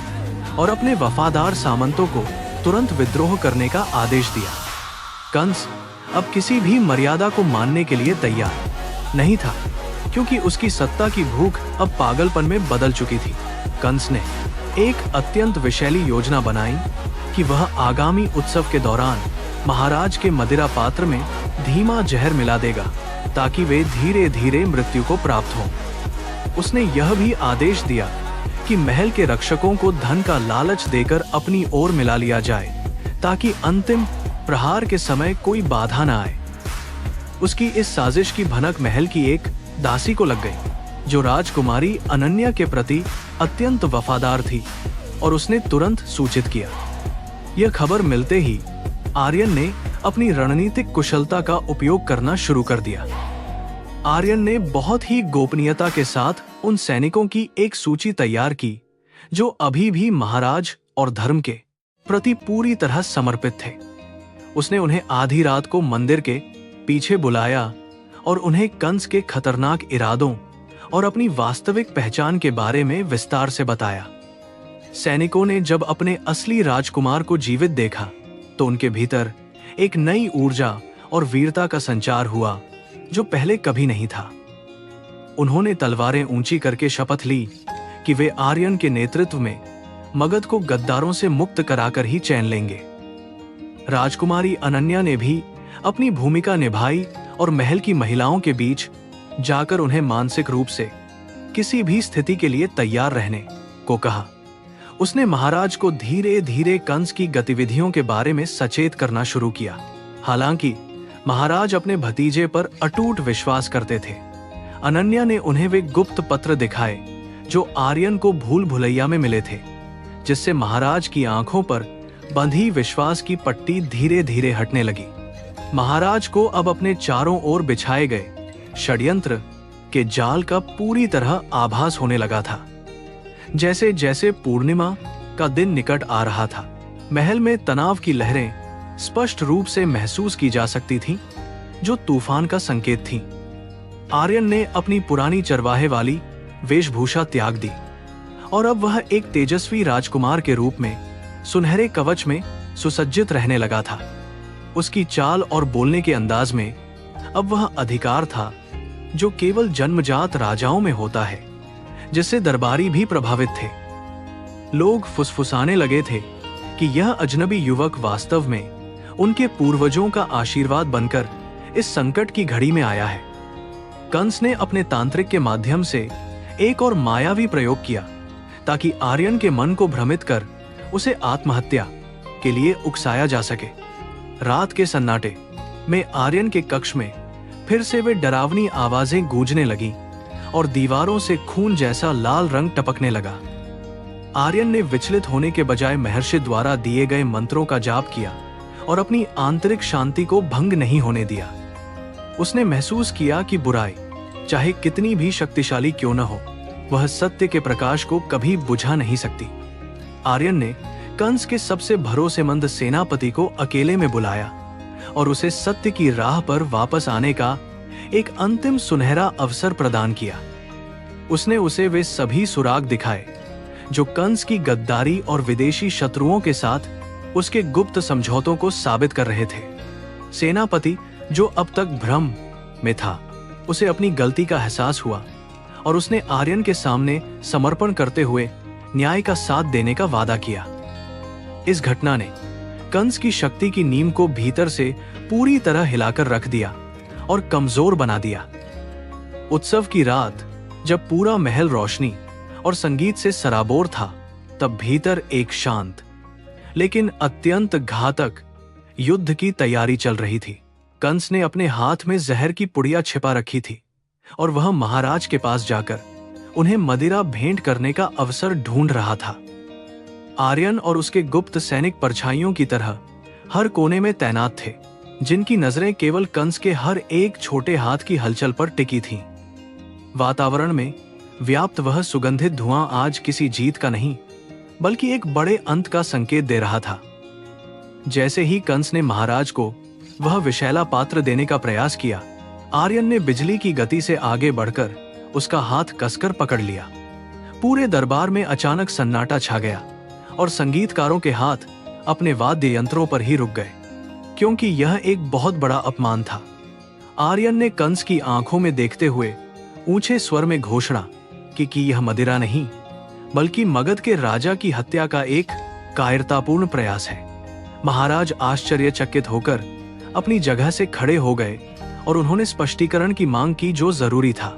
और अपने वफादार सामंतों को तुरंत विद्रोह करने का आदेश दिया। कंस अब किसी भी मर्यादा को मानने के लिए तैयार नहीं था, क्योंकि उसकी सत्ता की भूख अब पागलपन में बदल चुकी थी। कंस ने एक अत्यंत विषैली योजना बनाई कि वह आगामी उत्सव के दौरान महाराज के मदिरा पात्र में धीमा जहर मिला देगा ताकि वे धीरे धीरे मृत्यु को प्राप्त हों। उसने यह भी आदेश दिया कि महल के रक्षकों को धन का लालच देकर अपनी ओर मिला लिया जाए ताकि अंतिम प्रहार के समय कोई बाधा न आए। उसकी इस साजिश की भनक महल की एक दासी को लग गई, जो राजकुमारी अनन्या के प्रति अत्यंत वफादार थी, और उसने तुरंत सूचित किया। यह खबर मिलते ही आर्यन ने अपनी रणनीतिक कुशलता का उपयोग करना शुरू कर दिया। आर्यन ने बहुत ही गोपनीयता के साथ उन सैनिकों की एक सूची तैयार की जो अभी भी महाराज और धर्म के प्रति पूरी तरह समर्पित थे। उसने उन्हें आधी रात को मंदिर के पीछे बुलाया और उन्हें कंस के खतरनाक इरादों और अपनी वास्तविक पहचान के बारे में विस्तार से बताया। सैनिकों ने जब अपने असली राजकुमार को जीवित देखा तो उनके भीतर एक नई ऊर्जा और वीरता का संचार हुआ जो पहले कभी नहीं था। उन्होंने तलवारें ऊंची करके शपथ ली कि वे आर्यन के नेतृत्व में मगध को गद्दारों से मुक्त कराकर ही चैन लेंगे। राजकुमारी अनन्या ने भी अपनी भूमिका निभाई और महल की महिलाओं के बीच जाकर उन्हें मानसिक रूप से किसी भी स्थिति के लिए तैयार रहने को कहा। उसने महाराज को धीरे धीरे कंस की गतिविधियों के बारे में सचेत करना शुरू किया। हालांकि महाराज अपने भतीजे पर अटूट विश्वास करते थे। अनन्या ने उन्हें वे गुप्त पत्र दिखाए जो आर्यन को भूल भुलैया में मिले थे, जिससे महाराज की आंखों पर बंधी विश्वास की पट्टी धीरे धीरे हटने लगी। महाराज को अब अपने चारों ओर बिछाए गए षड्यंत्र के जाल का पूरी तरह आभास होने लगा था। जैसे जैसे पूर्णिमा का दिन निकट आ रहा था, महल में तनाव की लहरें स्पष्ट रूप से महसूस की जा सकती थीं, जो तूफान का संकेत थीं। आर्यन ने अपनी पुरानी चरवाहे वाली वेशभूषा त्याग दी और अब वह एक तेजस्वी राजकुमार के रूप में सुनहरे कवच में सुसज्जित रहने लगा था। उसकी चाल और बोलने के अंदाज में अब वह अधिकार था जो केवल जन्मजात राजाओं में होता है, जिससे दरबारी भी प्रभावित थे। लोग फुसफुसाने लगे थे कि यह अजनबी युवक वास्तव में उनके पूर्वजों का आशीर्वाद बनकर इस संकट की घड़ी में आया है। कंस ने अपने तांत्रिक के माध्यम से एक और मायावी प्रयोग किया ताकि आर्यन के मन को भ्रमित कर उसे आत्महत्या के लिए उकसाया जा सके। रात के सन्नाटे में आर्यन के कक्ष में फिर से वे डरावनी आवाजें गूंजने लगीं और दीवारों से खून जैसा लाल रंग टपकने लगा। आर्यन ने विचलित होने के बजाय महर्षि द्वारा दिए गए मंत्रों का जाप किया और अपनी आंतरिक शांति को भंग नहीं होने दिया। उसने महसूस किया कि बुराई चाहे कितनी भी शक्तिशाली क्यों न हो, वह सत्य के प्रकाश को कभी बुझा नहीं सकती। आर्यन ने कंस के सबसे भरोसेमंद सेनापति को अकेले में बुलाया और उसे सत्य की राह पर वापस आने का एक अंतिम सुनहरा अवसर प्रदान किया। उसने उसे वे सभी सुराग दिखाए जो कंस की गद्दारी और विदेशी शत्रुओं के साथ उसके गुप्त समझौतों को साबित कर रहे थे। सेनापति, जो अब तक भ्रम में था, उसे अपनी गलती का एहसास हुआ और उसने आर्यन के सामने समर्पण करते हुए न्याय का साथ देने का वादा किया। इस घटना ने कंस की शक्ति की नींव को भीतर से पूरी तरह हिलाकर रख दिया और कमजोर बना दिया। उत्सव की रात जब पूरा महल रोशनी और संगीत से सराबोर था, तब भीतर एक शांत लेकिन अत्यंत घातक युद्ध की तैयारी चल रही थी। कंस ने अपने हाथ में जहर की पुड़िया छिपा रखी थी और वह महाराज के पास जाकर उन्हें मदिरा भेंट करने का अवसर ढूंढ रहा था। आर्यन और उसके गुप्त सैनिक परछाइयों की तरह हर कोने में तैनात थे, जिनकी नजरें केवल कंस के हर एक छोटे हाथ की हलचल पर टिकी थीं। वातावरण में व्याप्त वह सुगंधित धुआं आज किसी जीत का नहीं, बल्कि एक बड़े अंत का संकेत दे रहा था। जैसे ही कंस ने महाराज को वह विषैला पात्र देने का प्रयास किया, आर्यन ने बिजली की गति से आगे बढ़कर उसका हाथ कसकर पकड़ लिया। पूरे दरबार में अचानक सन्नाटा छा गया और संगीतकारों के हाथ अपने वाद्य यंत्रों पर ही रुक गए, क्योंकि यह एक बहुत बड़ा अपमान था। आर्यन ने कंस की आंखों में देखते हुए ऊंचे स्वर में घोषणा की कि यह मदिरा नहीं, बल्कि मगध के राजा की हत्या का एक कायरतापूर्ण प्रयास है। महाराज आश्चर्यचकित होकर अपनी जगह से खड़े हो गए और उन्होंने स्पष्टीकरण की मांग की जो जरूरी था।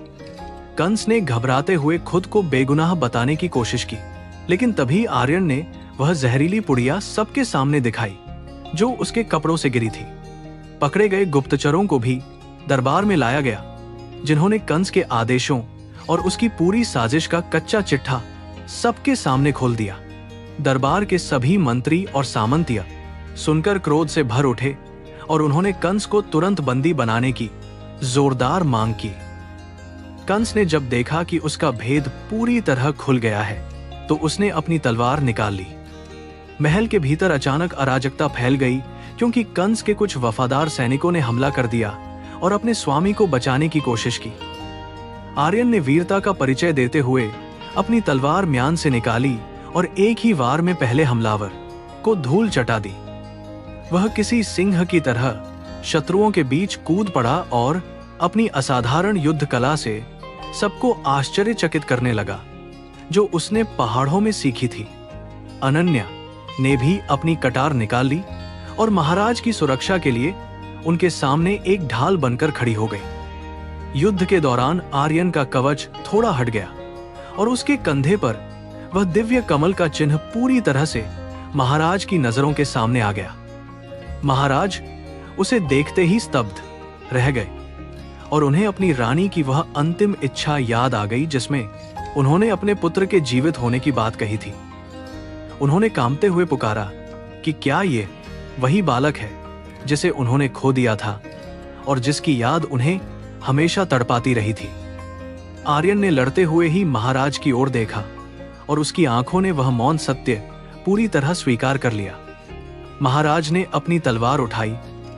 कंस ने घबराते हुए खुद को बेगुनाह बताने की कोशिश की, लेकिन तभी आर्यन ने वह जहरीली पुड़िया सबके सामने दिखाई जो उसके कपड़ों से गिरी थी। पकड़े गए गुप्तचरों को भी दरबार में लाया गया, जिन्होंने कंस के आदेशों और उसकी पूरी साजिश का कच्चा चिट्ठा सबके सामने खोल दिया। दरबार के सभी मंत्री और सामंतिया सुनकर क्रोध से भर उठे और उन्होंने कंस को तुरंत बंदी बनाने की जोरदार मांग की। कंस ने जब देखा कि उसका भेद पूरी तरह खुल गया है, तो उसने अपनी तलवार निकाल ली। महल के भीतर अचानक अराजकता फैल गई, क्योंकि कंस के कुछ वफादार सैनिकों ने हमला कर दिया और अपने स्वामी को बचाने की कोशिश की। आर्यन ने वीरता का परिचय देते हुए अपनी तलवार म्यान से निकाली और एक ही वार में पहले हमलावर को धूल चटा दी। वह किसी सिंह की तरह शत्रुओं के बीच कूद पड़ा और अपनी असाधारण युद्ध कला से सबको आश्चर्यचकित करने लगा, जो उसने पहाड़ों में सीखी थी। अनन्या ने भी अपनी कटार निकाल ली और महाराज की सुरक्षा के लिए उनके सामने एक ढाल बनकर खड़ी हो गई। युद्ध के दौरान आर्यन का कवच थोड़ा हट गया और उसके कंधे पर वह दिव्य कमल का चिन्ह पूरी तरह से महाराज की नजरों के सामने आ गया। महाराज उसे देखते ही स्तब्ध रह गए और उन्हें अपनी रानी की वह अंतिम इच्छा याद आ गई जिसमें उन्होंने अपने पुत्र के जीवित होने की बात कही थी। उन्होंने कांपते हुए पुकारा कि क्या ये वही बालक है जिसे उन्होंने खो दिया था और जिसकी याद उन्हें हमेशा तड़पाती रही थी। आर्यन ने लड़ते हुए ही महाराज की ओर देखा और उसकी आंखों ने वह मौन सत्य पूरी तरह स्वीकार कर लिया। महाराज ने अपनी तलवार उठाई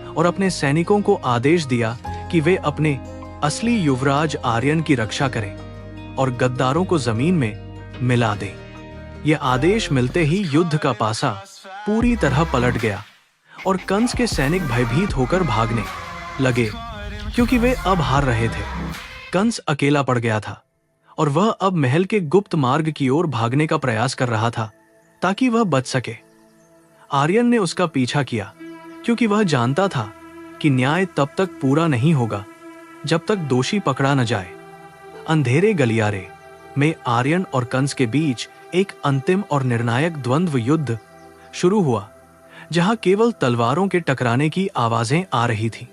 और अपने सैनिकों को आदेश दिया कि वे अपने असली युवराज आर्यन की रक्षा करें और गद्दारों को जमीन में मिला दें। यह आदेश मिलते ही युद्ध का पासा पूरी तरह पलट गया और कंस के सैनिक भयभीत होकर भागने लगे, क्योंकि वे अब हार रहे थे। कंस अकेला पड़ गया था और वह अब महल के गुप्त मार्ग की ओर भागने का प्रयास कर रहा था ताकि वह बच सके। आर्यन ने उसका पीछा किया क्योंकि वह जानता था कि न्याय तब तक पूरा नहीं होगा जब तक दोषी पकड़ा न जाए। अंधेरे गलियारे में आर्यन और कंस के बीच एक अंतिम और निर्णायक द्वंद्व युद्ध शुरू हुआ, जहां केवल तलवारों के टकराने की आवाजें आ रही थीं।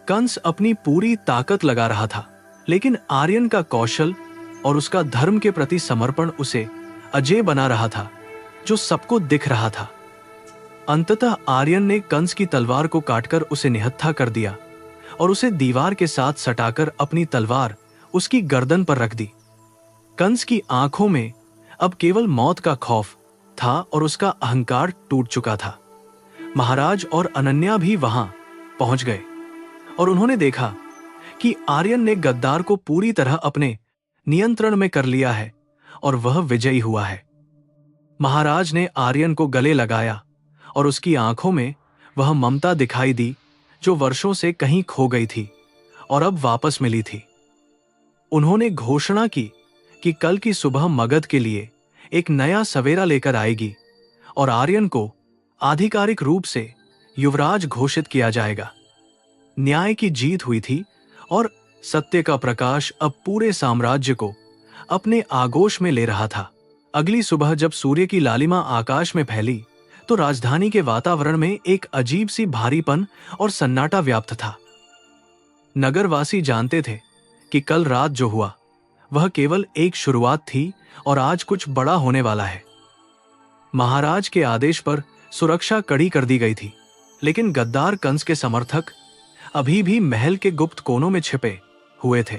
कंस अपनी पूरी ताकत लगा रहा था, लेकिन आर्यन का कौशल और उसका धर्म के प्रति समर्पण उसे अजेय बना रहा था, जो सबको दिख रहा था। अंततः आर्यन ने कंस की तलवार को काटकर उसे निहत्था कर दिया और उसे दीवार के साथ सटाकर अपनी तलवार उसकी गर्दन पर रख दी। कंस की आंखों में अब केवल मौत का खौफ था और उसका अहंकार टूट चुका था। महाराज और अनन्या भी वहां पहुंच गए और उन्होंने देखा कि आर्यन ने गद्दार को पूरी तरह अपने नियंत्रण में कर लिया है और वह विजयी हुआ है। महाराज ने आर्यन को गले लगाया और उसकी आंखों में वह ममता दिखाई दी जो वर्षों से कहीं खो गई थी और अब वापस मिली थी। उन्होंने घोषणा की कि कल की सुबह मगध के लिए एक नया सवेरा लेकर आएगी और आर्यन को आधिकारिक रूप से युवराज घोषित किया जाएगा। न्याय की जीत हुई थी और सत्य का प्रकाश अब पूरे साम्राज्य को अपने आगोश में ले रहा था। अगली सुबह जब सूर्य की लालिमा आकाश में फैली तो राजधानी के वातावरण में एक अजीब सी भारीपन और सन्नाटा व्याप्त था। नगरवासी जानते थे कि कल रात जो हुआ वह केवल एक शुरुआत थी और आज कुछ बड़ा होने वाला है। महाराज के आदेश पर सुरक्षा कड़ी कर दी गई थी, लेकिन गद्दार कंस के समर्थक अभी भी महल के गुप्त कोनों में छिपे हुए थे।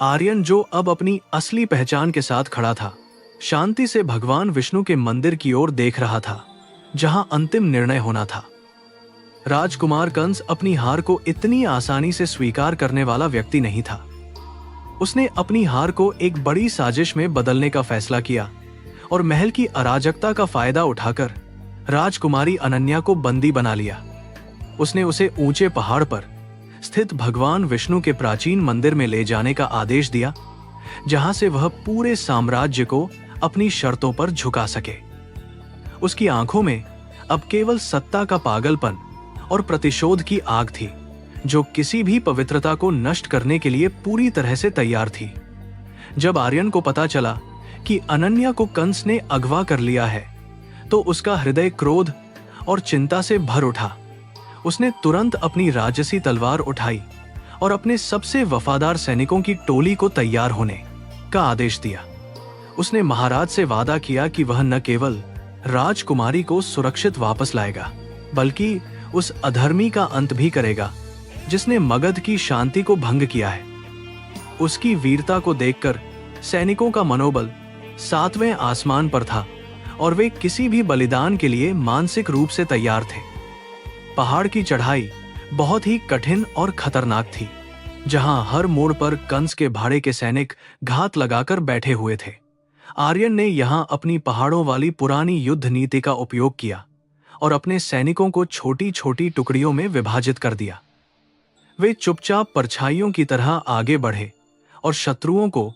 आर्यन, जो अब अपनी असली पहचान के साथ खड़ा था, शांति से भगवान विष्णु के मंदिर की ओर देख रहा था, जहां अंतिम निर्णय होना था। राजकुमार कंस अपनी हार को इतनी आसानी से स्वीकार करने वाला व्यक्ति नहीं था। उसने अपनी हार को एक बड़ी साजिश में बदलने का फैसला किया और महल की अराजकता का फायदा उठाकर राजकुमारी अनन्या को बंदी बना लिया। उसने उसे ऊंचे पहाड़ पर स्थित भगवान विष्णु के प्राचीन मंदिर में ले जाने का आदेश दिया, जहां से वह पूरे साम्राज्य को अपनी शर्तों पर झुका सके। उसकी आंखों में अब केवल सत्ता का पागलपन और प्रतिशोध की आग थी, जो किसी भी पवित्रता को नष्ट करने के लिए पूरी तरह से तैयार थी। जब आर्यन को पता चला कि अनन्या को कंस ने अगवा कर लिया है, तो उसका हृदय क्रोध और चिंता से भर उठा। उसने तुरंत अपनी राजसी तलवार उठाई और अपने सबसे वफादार सैनिकों की टोली को तैयार होने का आदेश दिया। उसने महाराज से वादा किया कि वह न केवल राजकुमारी को सुरक्षित वापस लाएगा, बल्कि उस अधर्मी का अंत भी करेगा जिसने मगध की शांति को भंग किया है। उसकी वीरता को देखकर सैनिकों का मनोबल 7वें आसमान पर था और वे किसी भी बलिदान के लिए मानसिक रूप से तैयार थे। पहाड़ की चढ़ाई बहुत ही कठिन और खतरनाक थी, जहां हर मोड़ पर कंस के भाड़े के सैनिक घात लगाकर बैठे हुए थे। आर्यन ने यहां अपनी पहाड़ों वाली पुरानी युद्ध नीति का उपयोग किया और अपने सैनिकों को छोटी छोटी टुकड़ियों में विभाजित कर दिया। वे चुपचाप परछाइयों की तरह आगे बढ़े और शत्रुओं को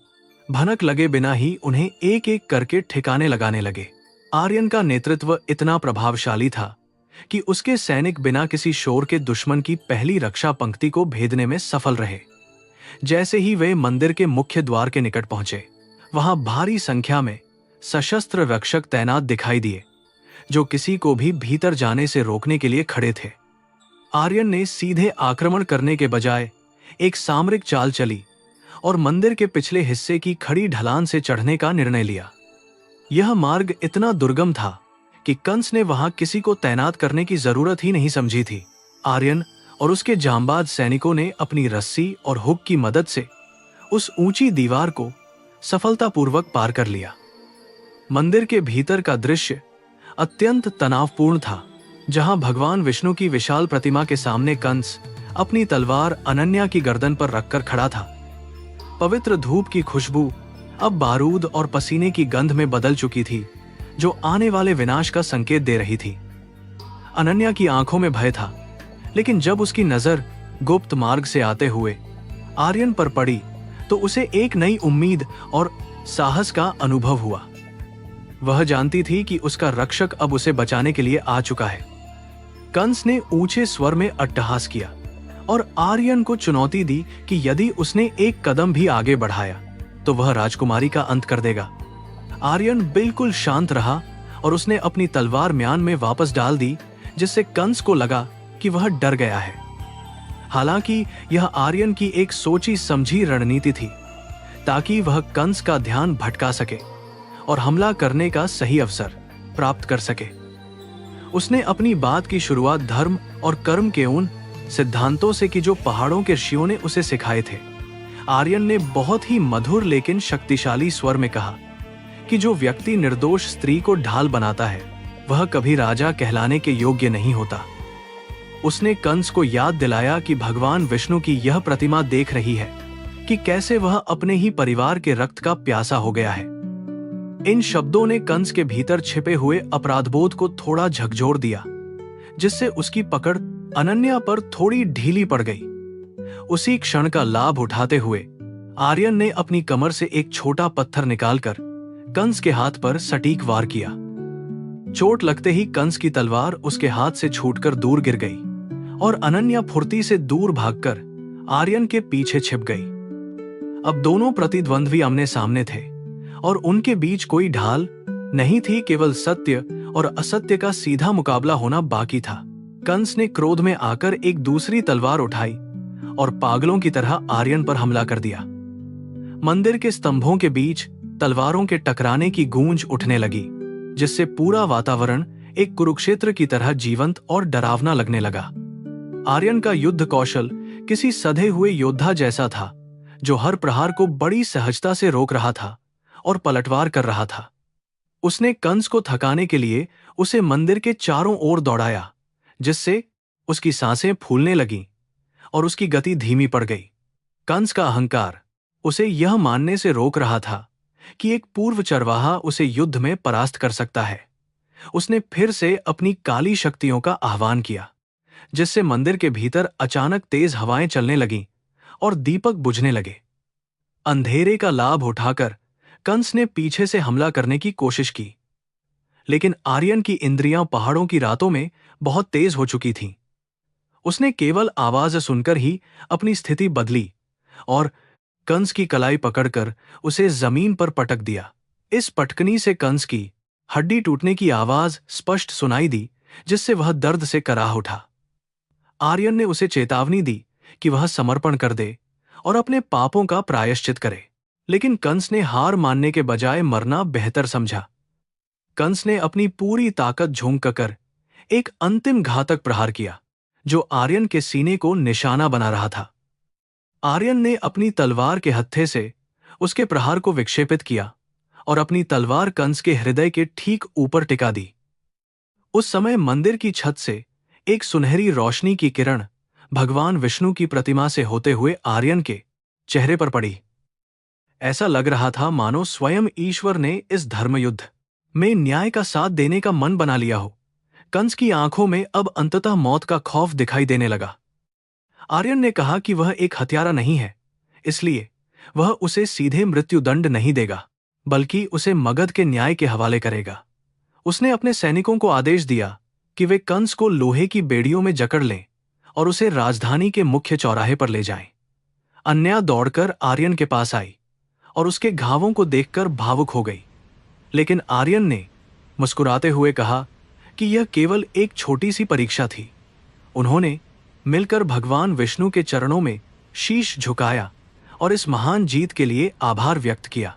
भनक लगे बिना ही उन्हें एक एक करके ठिकाने लगाने लगे। आर्यन का नेतृत्व इतना प्रभावशाली था कि उसके सैनिक बिना किसी शोर के दुश्मन की पहली रक्षा पंक्ति को भेदने में सफल रहे। जैसे ही वे मंदिर के मुख्य द्वार के निकट पहुंचे, वहां भारी संख्या में सशस्त्र रक्षक तैनात दिखाई दिए, जो किसी को भी भीतर जाने से रोकने के लिए खड़े थे। आर्यन ने सीधे आक्रमण करने के बजाय एक सामरिक चाल चली और मंदिर के पिछले हिस्से की खड़ी ढलान से चढ़ने का निर्णय लिया। यह मार्ग इतना दुर्गम था कि कंस ने वहां किसी को तैनात करने की जरूरत ही नहीं समझी थी। आर्यन और उसके जांबाज सैनिकों ने अपनी रस्सी और हुक की मदद से उस ऊंची दीवार को सफलतापूर्वक पार कर लिया। मंदिर के भीतर का दृश्य अत्यंत तनावपूर्ण था, जहां भगवान विष्णु की विशाल प्रतिमा के सामने कंस अपनी तलवार अनन्या की गर्दन पर रखकर खड़ा था। पवित्र धूप की खुशबू अब बारूद और पसीने की गंध में बदल चुकी थी, जो आने वाले विनाश का संकेत दे रही थी। अनन्या की आंखों में भय था, लेकिन जब उसकी नजर गुप्त मार्ग से आते हुए आर्यन पर पड़ी तो उसे एक नई उम्मीद और साहस का अनुभव हुआ। वह जानती थी कि उसका रक्षक अब उसे बचाने के लिए आ चुका है। कंस ने ऊंचे स्वर में अट्टहास किया और आर्यन को चुनौती दी कि यदि उसने एक कदम भी आगे बढ़ाया तो वह राजकुमारी का अंत कर देगा। आर्यन बिल्कुल शांत रहा और उसने अपनी तलवार म्यान में वापस डाल दी, जिससे कंस को लगा कि वह डर गया है। हालांकि यह आर्यन की एक सोची समझी रणनीति थी, ताकि वह कंस का ध्यान भटका सके और हमला करने का सही अवसर प्राप्त कर सके। उसने अपनी बात की शुरुआत धर्म और कर्म के उन सिद्धांतों से की जो पहाड़ों के ऋषियों ने उसे सिखाए थे। आर्यन ने बहुत ही मधुर लेकिन शक्तिशाली स्वर में कहा कि जो व्यक्ति निर्दोष स्त्री को ढाल बनाता है, वह कभी राजा कहलाने के योग्य नहीं होता। उसने कंस को याद दिलाया कि भगवान विष्णु की यह प्रतिमा देख रही है कि कैसे वह अपने ही परिवार के रक्त का प्यासा हो गया है। इन शब्दों ने कंस के भीतर छिपे हुए अपराधबोध को थोड़ा झकझोर दिया, जिससे उसकी पकड़ अनन्या पर थोड़ी ढीली पड़ गई। उसी क्षण का लाभ उठाते हुए आर्यन ने अपनी कमर से एक छोटा पत्थर निकालकर कंस के हाथ पर सटीक वार किया। चोट लगते ही कंस की तलवार उसके हाथ से छूटकर दूर गिर गई और अनन्या फुर्ती से दूर भागकर आर्यन के पीछे छिप गई। अब दोनों प्रतिद्वंद्वी आमने सामने थे और उनके बीच कोई ढाल नहीं थी, केवल सत्य और असत्य का सीधा मुकाबला होना बाकी था। कंस ने क्रोध में आकर एक दूसरी तलवार उठाई और पागलों की तरह आर्यन पर हमला कर दिया। मंदिर के स्तंभों के बीच तलवारों के टकराने की गूंज उठने लगी, जिससे पूरा वातावरण एक कुरुक्षेत्र की तरह जीवंत और डरावना लगने लगा। आर्यन का युद्ध कौशल किसी सधे हुए योद्धा जैसा था, जो हर प्रहार को बड़ी सहजता से रोक रहा था और पलटवार कर रहा था। उसने कंस को थकाने के लिए उसे मंदिर के चारों ओर दौड़ाया, जिससे उसकी सांसें फूलने लगीं और उसकी गति धीमी पड़ गई। कंस का अहंकार उसे यह मानने से रोक रहा था कि एक पूर्व चरवाहा उसे युद्ध में परास्त कर सकता है। उसने फिर से अपनी काली शक्तियों का आह्वान किया, जिससे मंदिर के भीतर अचानक तेज हवाएं चलने लगीं और दीपक बुझने लगे। अंधेरे का लाभ उठाकर कंस ने पीछे से हमला करने की कोशिश की, लेकिन आर्यन की इंद्रियां पहाड़ों की रातों में बहुत तेज हो चुकी थीं। उसने केवल आवाज सुनकर ही अपनी स्थिति बदली और कंस की कलाई पकड़कर उसे जमीन पर पटक दिया। इस पटकनी से कंस की हड्डी टूटने की आवाज स्पष्ट सुनाई दी, जिससे वह दर्द से कराह उठा। आर्यन ने उसे चेतावनी दी कि वह समर्पण कर दे और अपने पापों का प्रायश्चित करे, लेकिन कंस ने हार मानने के बजाय मरना बेहतर समझा। कंस ने अपनी पूरी ताकत झोंककर एक अंतिम घातक प्रहार किया, जो आर्यन के सीने को निशाना बना रहा था। आर्यन ने अपनी तलवार के हत्थे से उसके प्रहार को विक्षेपित किया और अपनी तलवार कंस के हृदय के ठीक ऊपर टिका दी। उस समय मंदिर की छत से एक सुनहरी रोशनी की किरण भगवान विष्णु की प्रतिमा से होते हुए आर्यन के चेहरे पर पड़ी। ऐसा लग रहा था मानो स्वयं ईश्वर ने इस धर्मयुद्ध में न्याय का साथ देने का मन बना लिया हो। कंस की आंखों में अब अंततः मौत का खौफ दिखाई देने लगा। आर्यन ने कहा कि वह एक हत्यारा नहीं है, इसलिए वह उसे सीधे मृत्युदंड नहीं देगा, बल्कि उसे मगध के न्याय के हवाले करेगा। उसने अपने सैनिकों को आदेश दिया कि वे कंस को लोहे की बेड़ियों में जकड़ लें और उसे राजधानी के मुख्य चौराहे पर ले जाएं। अन्या दौड़कर आर्यन के पास आई और उसके घावों को देखकर भावुक हो गई, लेकिन आर्यन ने मुस्कुराते हुए कहा कि यह केवल एक छोटी सी परीक्षा थी। उन्होंने मिलकर भगवान विष्णु के चरणों में शीश झुकाया और इस महान जीत के लिए आभार व्यक्त किया।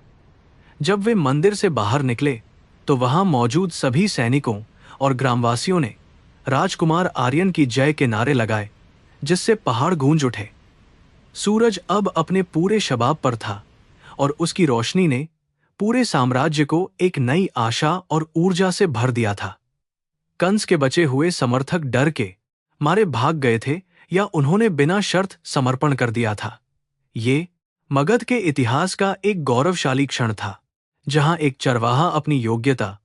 जब वे मंदिर से बाहर निकले तो वहां मौजूद सभी सैनिकों और ग्रामवासियों ने राजकुमार आर्यन की जय के नारे लगाए, जिससे पहाड़ गूंज उठे। सूरज अब अपने पूरे शबाब पर था और उसकी रोशनी ने पूरे साम्राज्य को एक नई आशा और ऊर्जा से भर दिया था। कंस के बचे हुए समर्थक डर के मारे भाग गए थे या उन्होंने बिना शर्त समर्पण कर दिया था। ये मगध के इतिहास का एक गौरवशाली क्षण था, जहां एक चरवाहा अपनी योग्यता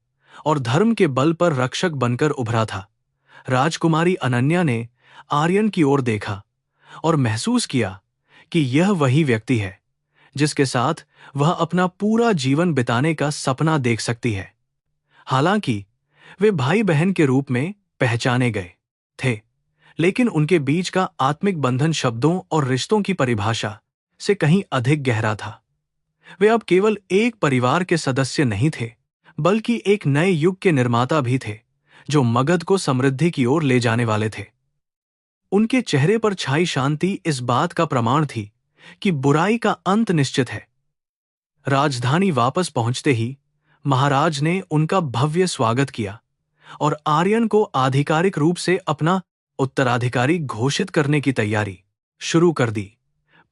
और धर्म के बल पर रक्षक बनकर उभरा था। राजकुमारी अनन्या ने आर्यन की ओर देखा और महसूस किया कि यह वही व्यक्ति है जिसके साथ वह अपना पूरा जीवन बिताने का सपना देख सकती है। हालांकि वे भाई बहन के रूप में पहचाने गए थे, लेकिन उनके बीच का आत्मिक बंधन शब्दों और रिश्तों की परिभाषा से कहीं अधिक गहरा था। वे अब केवल एक परिवार के सदस्य नहीं थे, बल्कि एक नए युग के निर्माता भी थे, जो मगध को समृद्धि की ओर ले जाने वाले थे। उनके चेहरे पर छाई शांति इस बात का प्रमाण थी कि बुराई का अंत निश्चित है। राजधानी वापस पहुंचते ही महाराज ने उनका भव्य स्वागत किया और आर्यन को आधिकारिक रूप से अपना उत्तराधिकारी घोषित करने की तैयारी शुरू कर दी।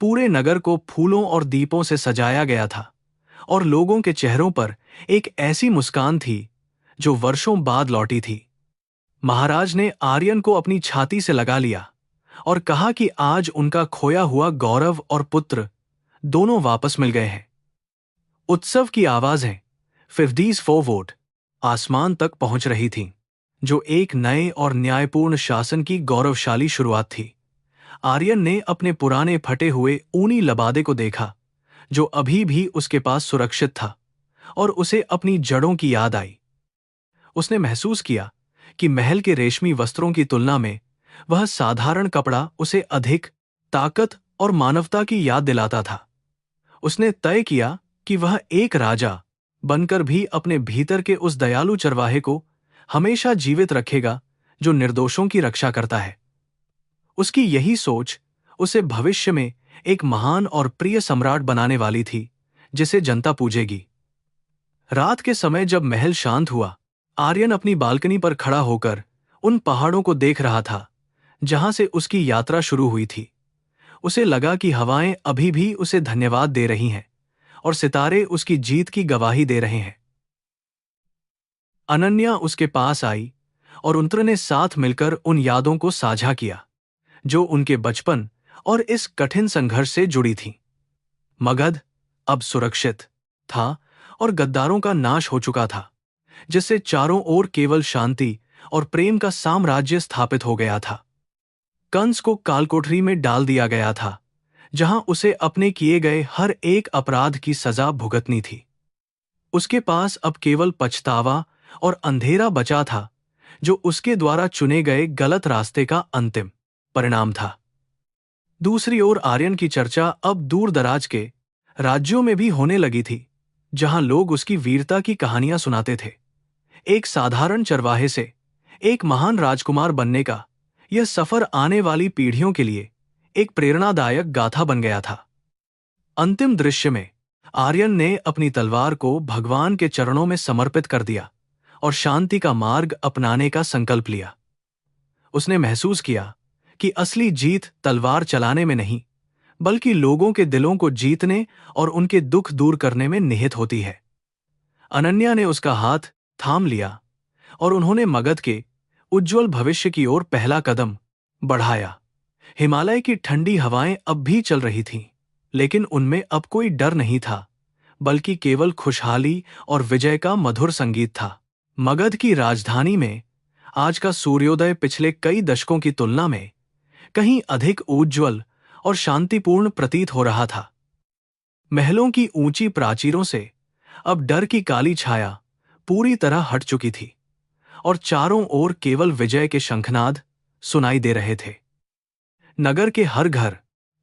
पूरे नगर को फूलों और दीपों से सजाया गया था और लोगों के चेहरों पर एक ऐसी मुस्कान थी जो वर्षों बाद लौटी थी। महाराज ने आर्यन को अपनी छाती से लगा लिया और कहा कि आज उनका खोया हुआ गौरव और पुत्र दोनों वापस मिल गए हैं। उत्सव की आवाजें फिफ्टीज फॉरवर्ड आसमान तक पहुंच रही थीं, जो एक नए और न्यायपूर्ण शासन की गौरवशाली शुरुआत थी। आर्यन ने अपने पुराने फटे हुए ऊनी लबादे को देखा, जो अभी भी उसके पास सुरक्षित था, और उसे अपनी जड़ों की याद आई। उसने महसूस किया कि महल के रेशमी वस्त्रों की तुलना में वह साधारण कपड़ा उसे अधिक ताकत और मानवता की याद दिलाता था। उसने तय किया कि वह एक राजा बनकर भी अपने भीतर के उस दयालु चरवाहे को हमेशा जीवित रखेगा जो निर्दोषों की रक्षा करता है। उसकी यही सोच उसे भविष्य में एक महान और प्रिय सम्राट बनाने वाली थी, जिसे जनता पूजेगी। रात के समय जब महल शांत हुआ, आर्यन अपनी बालकनी पर खड़ा होकर उन पहाड़ों को देख रहा था जहां से उसकी यात्रा शुरू हुई थी। उसे लगा कि हवाएं अभी भी उसे धन्यवाद दे रही हैं और सितारे उसकी जीत की गवाही दे रहे हैं। अनन्या उसके पास आई और उन्होंने साथ मिलकर उन यादों को साझा किया जो उनके बचपन और इस कठिन संघर्ष से जुड़ी थीं। मगध अब सुरक्षित था और गद्दारों का नाश हो चुका था, जिससे चारों ओर केवल शांति और प्रेम का साम्राज्य स्थापित हो गया था। कंस को कालकोठरी में डाल दिया गया था, जहां उसे अपने किए गए हर एक अपराध की सजा भुगतनी थी। उसके पास अब केवल पछतावा और अंधेरा बचा था, जो उसके द्वारा चुने गए गलत रास्ते का अंतिम परिणाम था। दूसरी ओर आर्यन की चर्चा अब दूर दराज के राज्यों में भी होने लगी थी, जहां लोग उसकी वीरता की कहानियां सुनाते थे। एक साधारण चरवाहे से एक महान राजकुमार बनने का यह सफर आने वाली पीढ़ियों के लिए एक प्रेरणादायक गाथा बन गया था। अंतिम दृश्य में आर्यन ने अपनी तलवार को भगवान के चरणों में समर्पित कर दिया और शांति का मार्ग अपनाने का संकल्प लिया। उसने महसूस किया कि असली जीत तलवार चलाने में नहीं, बल्कि लोगों के दिलों को जीतने और उनके दुख दूर करने में निहित होती है। अनन्या ने उसका हाथ थाम लिया और उन्होंने मगध के उज्ज्वल भविष्य की ओर पहला कदम बढ़ाया। हिमालय की ठंडी हवाएं अब भी चल रही थीं, लेकिन उनमें अब कोई डर नहीं था, बल्कि केवल खुशहाली और विजय का मधुर संगीत था। मगध की राजधानी में आज का सूर्योदय पिछले कई दशकों की तुलना में कहीं अधिक उज्ज्वल और शांतिपूर्ण प्रतीत हो रहा था। महलों की ऊंची प्राचीरों से अब डर की काली छाया पूरी तरह हट चुकी थी और चारों ओर केवल विजय के शंखनाद सुनाई दे रहे थे। नगर के हर घर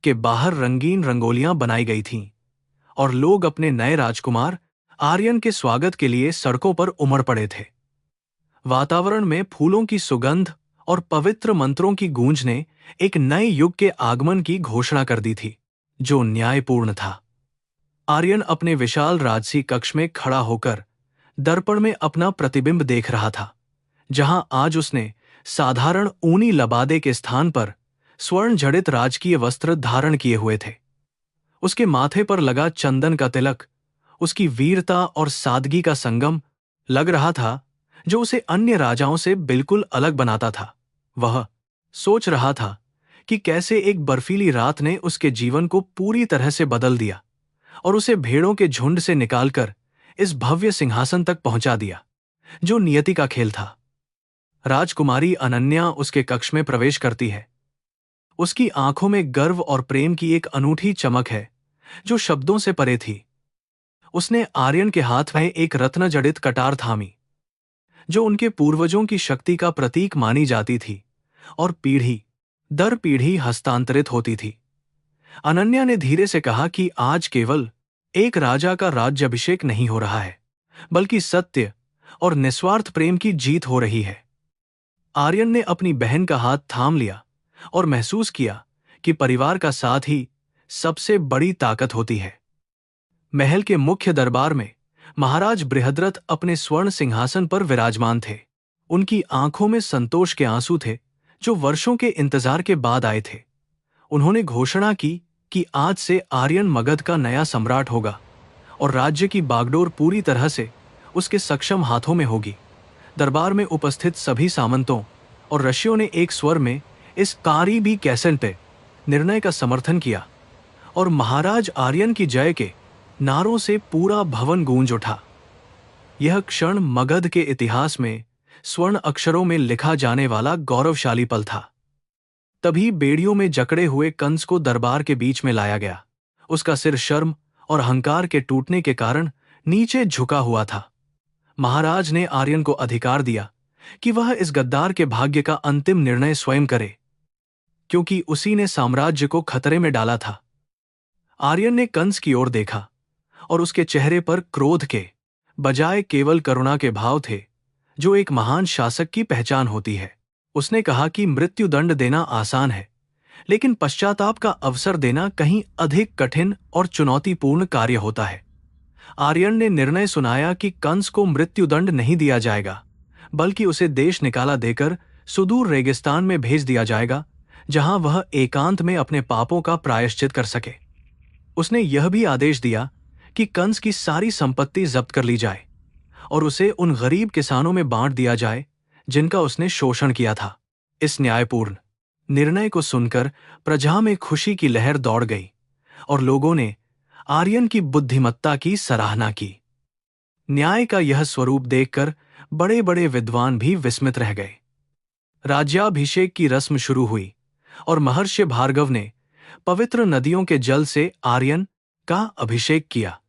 के बाहर रंगीन रंगोलियां बनाई गई थीं और लोग अपने नए राजकुमार आर्यन के स्वागत के लिए सड़कों पर उमड़ पड़े थे। वातावरण में फूलों की सुगंध और पवित्र मंत्रों की गूंज ने एक नए युग के आगमन की घोषणा कर दी थी, जो न्यायपूर्ण था। आर्यन अपने विशाल राजसी कक्ष में खड़ा होकर दर्पण में अपना प्रतिबिंब देख रहा था, जहां आज उसने साधारण ऊनी लबादे के स्थान पर स्वर्ण जड़ित राजकीय वस्त्र धारण किए हुए थे। उसके माथे पर लगा चंदन का तिलक उसकी वीरता और सादगी का संगम लग रहा था, जो उसे अन्य राजाओं से बिल्कुल अलग बनाता था। वह सोच रहा था कि कैसे एक बर्फीली रात ने उसके जीवन को पूरी तरह से बदल दिया और उसे भेड़ों के झुंड से निकालकर इस भव्य सिंहासन तक पहुंचा दिया, जो नियति का खेल था। राजकुमारी अनन्या उसके कक्ष में प्रवेश करती है। उसकी आंखों में गर्व और प्रेम की एक अनूठी चमक है, जो शब्दों से परे थी। उसने आर्यन के हाथ में एक रत्न जड़ित कटार थामी, जो उनके पूर्वजों की शक्ति का प्रतीक मानी जाती थी और पीढ़ी दर पीढ़ी हस्तांतरित होती थी। अनन्या ने धीरे से कहा कि आज केवल एक राजा का राज्याभिषेक नहीं हो रहा है, बल्कि सत्य और निस्वार्थ प्रेम की जीत हो रही है। आर्यन ने अपनी बहन का हाथ थाम लिया और महसूस किया कि परिवार का साथ ही सबसे बड़ी ताकत होती है। महल के मुख्य दरबार में महाराज बृहद्रथ अपने स्वर्ण सिंहासन पर विराजमान थे। उनकी आंखों में संतोष के आंसू थे, जो वर्षों के इंतजार के बाद आए थे। उन्होंने घोषणा की कि आज से आर्यन मगध का नया सम्राट होगा और राज्य की बागडोर पूरी तरह से उसके सक्षम हाथों में होगी। दरबार में उपस्थित सभी सामंतों और ऋषियों ने एक स्वर में इस कारी भी कैसेंट पे निर्णय का समर्थन किया और महाराज आर्यन की जय के नारों से पूरा भवन गूंज उठा। यह क्षण मगध के इतिहास में स्वर्ण अक्षरों में लिखा जाने वाला गौरवशाली पल था। तभी बेड़ियों में जकड़े हुए कंस को दरबार के बीच में लाया गया। उसका सिर शर्म और अहंकार के टूटने के कारण नीचे झुका हुआ था। महाराज ने आर्यन को अधिकार दिया कि वह इस गद्दार के भाग्य का अंतिम निर्णय स्वयं करे, क्योंकि उसी ने साम्राज्य को खतरे में डाला था। आर्यन ने कंस की ओर देखा और उसके चेहरे पर क्रोध के बजाय केवल करुणा के भाव थे, जो एक महान शासक की पहचान होती है। उसने कहा कि मृत्युदंड देना आसान है, लेकिन पश्चाताप का अवसर देना कहीं अधिक कठिन और चुनौतीपूर्ण कार्य होता है। आर्यन ने निर्णय सुनाया कि कंस को मृत्युदंड नहीं दिया जाएगा, बल्कि उसे देश निकाला देकर सुदूर रेगिस्तान में भेज दिया जाएगा, जहां वह एकांत में अपने पापों का प्रायश्चित कर सके। उसने यह भी आदेश दिया कि कंस की सारी संपत्ति जब्त कर ली जाए और उसे उन गरीब किसानों में बांट दिया जाए जिनका उसने शोषण किया था। इस न्यायपूर्ण निर्णय को सुनकर प्रजा में खुशी की लहर दौड़ गई और लोगों ने आर्यन की बुद्धिमत्ता की सराहना की। न्याय का यह स्वरूप देखकर बड़े बड़े विद्वान भी विस्मित रह गए। राज्याभिषेक की रस्म शुरू हुई और महर्षि भार्गव ने पवित्र नदियों के जल से आर्यन का अभिषेक किया,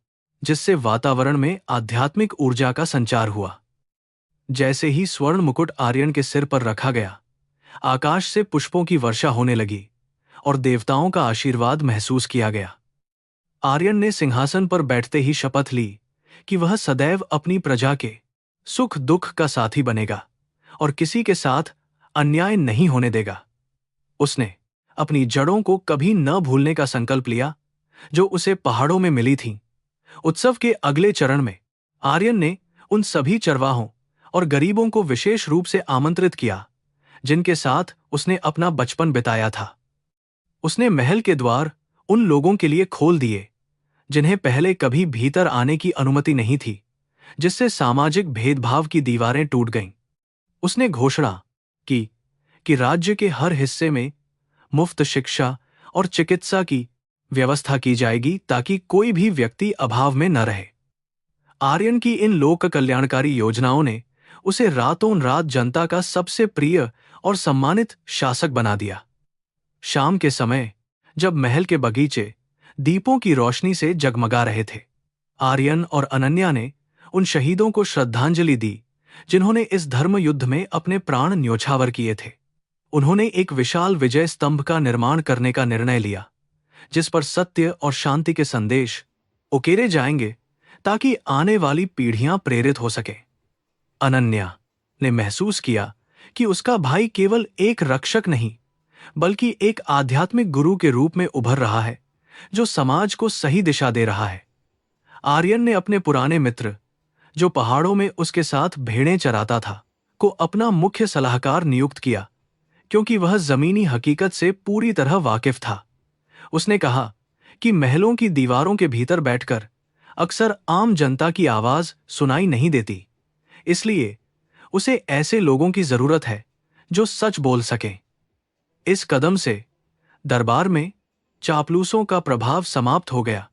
जिससे वातावरण में आध्यात्मिक ऊर्जा का संचार हुआ। जैसे ही स्वर्ण मुकुट आर्यन के सिर पर रखा गया, आकाश से पुष्पों की वर्षा होने लगी और देवताओं का आशीर्वाद महसूस किया गया। आर्यन ने सिंहासन पर बैठते ही शपथ ली कि वह सदैव अपनी प्रजा के सुख दुख का साथी बनेगा और किसी के साथ अन्याय नहीं होने देगा। उसने अपनी जड़ों को कभी न भूलने का संकल्प लिया, जो उसे पहाड़ों में मिली थीं। उत्सव के अगले चरण में आर्यन ने उन सभी चरवाहों और गरीबों को विशेष रूप से आमंत्रित किया, जिनके साथ उसने अपना बचपन बिताया था। उसने महल के द्वार उन लोगों के लिए खोल दिए जिन्हें पहले कभी भीतर आने की अनुमति नहीं थी, जिससे सामाजिक भेदभाव की दीवारें टूट गईं। उसने घोषणा की कि राज्य के हर हिस्से में मुफ्त शिक्षा और चिकित्सा की व्यवस्था की जाएगी ताकि कोई भी व्यक्ति अभाव में न रहे। आर्यन की इन लोक कल्याणकारी योजनाओं ने उसे रातों रात जनता का सबसे प्रिय और सम्मानित शासक बना दिया। शाम के समय जब महल के बगीचे दीपों की रोशनी से जगमगा रहे थे, आर्यन और अनन्या ने उन शहीदों को श्रद्धांजलि दी जिन्होंने इस धर्म युद्ध में अपने प्राण न्योछावर किए थे। उन्होंने एक विशाल विजय स्तंभ का निर्माण करने का निर्णय लिया जिस पर सत्य और शांति के संदेश उकेरे जाएंगे ताकि आने वाली पीढ़ियां प्रेरित हो सके। अनन्या ने महसूस किया कि उसका भाई केवल एक रक्षक नहीं बल्कि एक आध्यात्मिक गुरु के रूप में उभर रहा है जो समाज को सही दिशा दे रहा है। आर्यन ने अपने पुराने मित्र जो पहाड़ों में उसके साथ भेड़ें चराता था को अपना मुख्य सलाहकार नियुक्त किया क्योंकि वह जमीनी हकीकत से पूरी तरह वाकिफ था। उसने कहा कि महलों की दीवारों के भीतर बैठकर अक्सर आम जनता की आवाज सुनाई नहीं देती, इसलिए उसे ऐसे लोगों की जरूरत है जो सच बोल सकें। इस कदम से दरबार में चापलूसों का प्रभाव समाप्त हो गया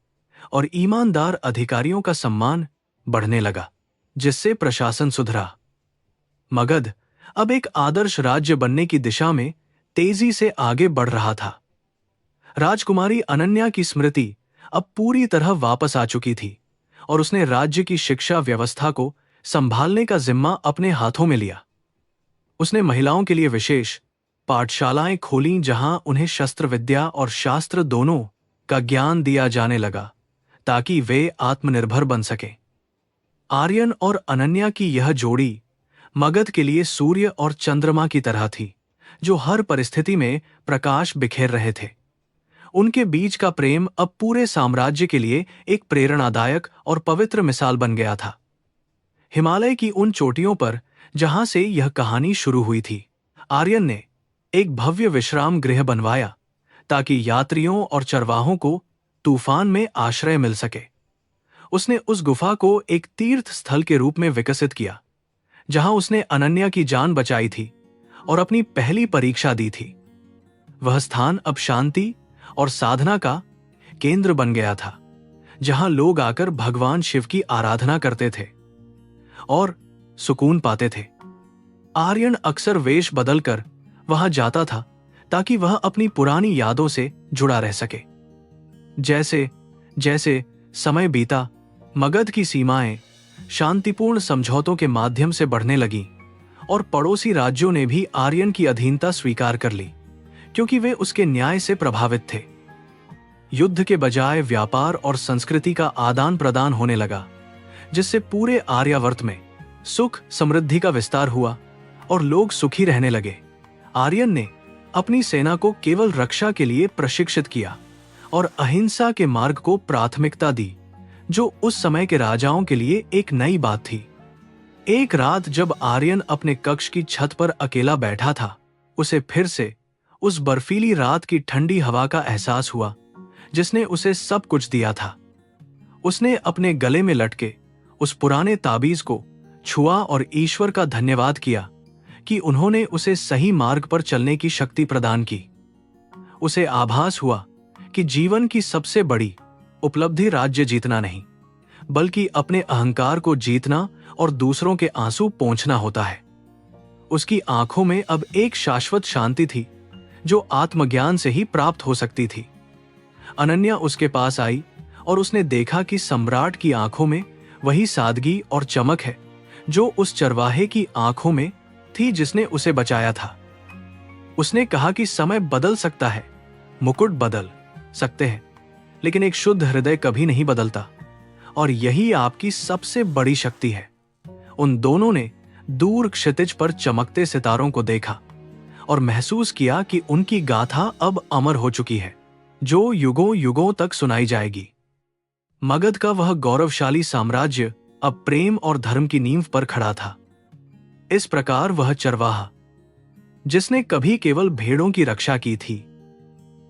और ईमानदार अधिकारियों का सम्मान बढ़ने लगा, जिससे प्रशासन सुधरा। मगध अब एक आदर्श राज्य बनने की दिशा में तेजी से आगे बढ़ रहा था। राजकुमारी अनन्या की स्मृति अब पूरी तरह वापस आ चुकी थी और उसने राज्य की शिक्षा व्यवस्था को संभालने का जिम्मा अपने हाथों में लिया। उसने महिलाओं के लिए विशेष पाठशालाएं खोलीं जहां उन्हें शस्त्र विद्या और शास्त्र दोनों का ज्ञान दिया जाने लगा ताकि वे आत्मनिर्भर बन सकें। आर्यन और अनन्या की यह जोड़ी मगध के लिए सूर्य और चंद्रमा की तरह थी जो हर परिस्थिति में प्रकाश बिखेर रहे थे। उनके बीच का प्रेम अब पूरे साम्राज्य के लिए एक प्रेरणादायक और पवित्र मिसाल बन गया था। हिमालय की उन चोटियों पर जहां से यह कहानी शुरू हुई थी, आर्यन ने एक भव्य विश्राम गृह बनवाया ताकि यात्रियों और चरवाहों को तूफान में आश्रय मिल सके। उसने उस गुफा को एक तीर्थ स्थल के रूप में विकसित किया जहां उसने अनन्या की जान बचाई थी और अपनी पहली परीक्षा दी थी। वह स्थान अब शांति और साधना का केंद्र बन गया था जहां लोग आकर भगवान शिव की आराधना करते थे और सुकून पाते थे। आर्यन अक्सर वेश बदलकर वहां जाता था ताकि वह अपनी पुरानी यादों से जुड़ा रह सके। जैसे जैसे समय बीता, मगध की सीमाएं शांतिपूर्ण समझौतों के माध्यम से बढ़ने लगीं और पड़ोसी राज्यों ने भी आर्यन की अधीनता स्वीकार कर ली क्योंकि वे उसके न्याय से प्रभावित थे। युद्ध के बजाय व्यापार और संस्कृति का आदान प्रदान होने लगा जिससे पूरे आर्यावर्त में सुख समृद्धि का विस्तार हुआ और लोग सुखी रहने लगे। आर्यन ने अपनी सेना को केवल रक्षा के लिए प्रशिक्षित किया और अहिंसा के मार्ग को प्राथमिकता दी जो उस समय के राजाओं के लिए एक नई बात थी। एक रात जब आर्यन अपने कक्ष की छत पर अकेला बैठा था, उसे फिर से उस बर्फीली रात की ठंडी हवा का एहसास हुआ जिसने उसे सब कुछ दिया था। उसने अपने गले में लटके उस पुराने ताबीज को छुआ और ईश्वर का धन्यवाद किया कि उन्होंने उसे सही मार्ग पर चलने की शक्ति प्रदान की। उसे आभास हुआ कि जीवन की सबसे बड़ी उपलब्धि राज्य जीतना नहीं बल्कि अपने अहंकार को जीतना और दूसरों के आंसू पोंछना होता है। उसकी आंखों में अब एक शाश्वत शांति थी जो आत्मज्ञान से ही प्राप्त हो सकती थी। अनन्या उसके पास आई और उसने देखा कि सम्राट की आंखों में वही सादगी और चमक है जो उस चरवाहे की आंखों में थी जिसने उसे बचाया था। उसने कहा कि समय बदल सकता है, मुकुट बदल सकते हैं, लेकिन एक शुद्ध हृदय कभी नहीं बदलता और यही आपकी सबसे बड़ी शक्ति है। उन दोनों ने दूर क्षितिज पर चमकते सितारों को देखा और महसूस किया कि उनकी गाथा अब अमर हो चुकी है जो युगों युगों तक सुनाई जाएगी। मगध का वह गौरवशाली साम्राज्य अब प्रेम और धर्म की नींव पर खड़ा था। इस प्रकार वह चरवाहा जिसने कभी केवल भेड़ों की रक्षा की थी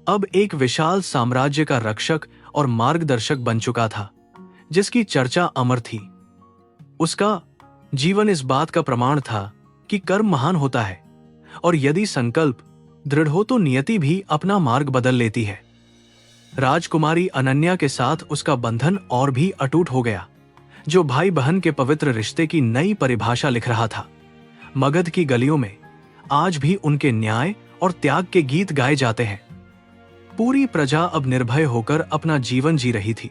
अब एक विशाल साम्राज्य का रक्षक और मार्गदर्शक बन चुका था जिसकी चर्चा अमर थी। उसका जीवन इस बात का प्रमाण था कि कर्म महान होता है और यदि संकल्प दृढ़ हो तो नियति भी अपना मार्ग बदल लेती है। राजकुमारी अनन्या के साथ उसका बंधन और भी अटूट हो गया, जो भाई बहन के पवित्र रिश्ते की नई परिभाषा लिख रहा था। मगध की गलियों में आज भी उनके न्याय और त्याग के गीत गाए जाते हैं। पूरी प्रजा अब निर्भय होकर अपना जीवन जी रही थी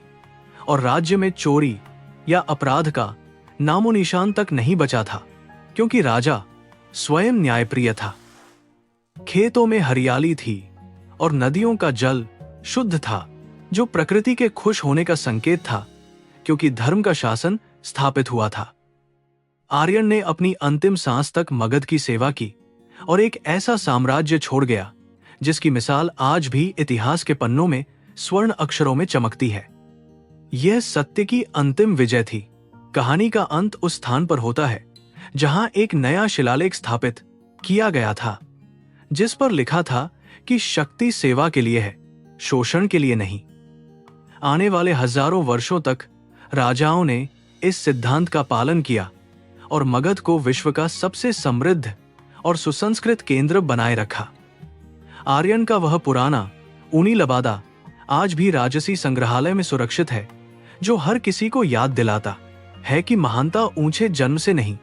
और राज्य में चोरी या अपराध का नामो निशान तक नहीं बचा था, क्योंकि राजा स्वयं न्यायप्रिय था। खेतों में हरियाली थी और नदियों का जल शुद्ध था, जो प्रकृति के खुश होने का संकेत था, क्योंकि धर्म का शासन स्थापित हुआ था। आर्यन ने अपनी अंतिम सांस तक मगध की सेवा की और एक ऐसा साम्राज्य छोड़ गया जिसकी मिसाल आज भी इतिहास के पन्नों में स्वर्ण अक्षरों में चमकती है। यह सत्य की अंतिम विजय थी। कहानी का अंत उस स्थान पर होता है जहां एक नया शिलालेख स्थापित किया गया था, जिस पर लिखा था कि शक्ति सेवा के लिए है, शोषण के लिए नहीं। आने वाले हजारों वर्षों तक राजाओं ने इस सिद्धांत का पालन किया और मगध को विश्व का सबसे समृद्ध और सुसंस्कृत केंद्र बनाए रखा। आर्यन का वह पुराना ऊनी लबादा आज भी राजसी संग्रहालय में सुरक्षित है, जो हर किसी को याद दिलाता है कि महानता ऊंचे जन्म से नहीं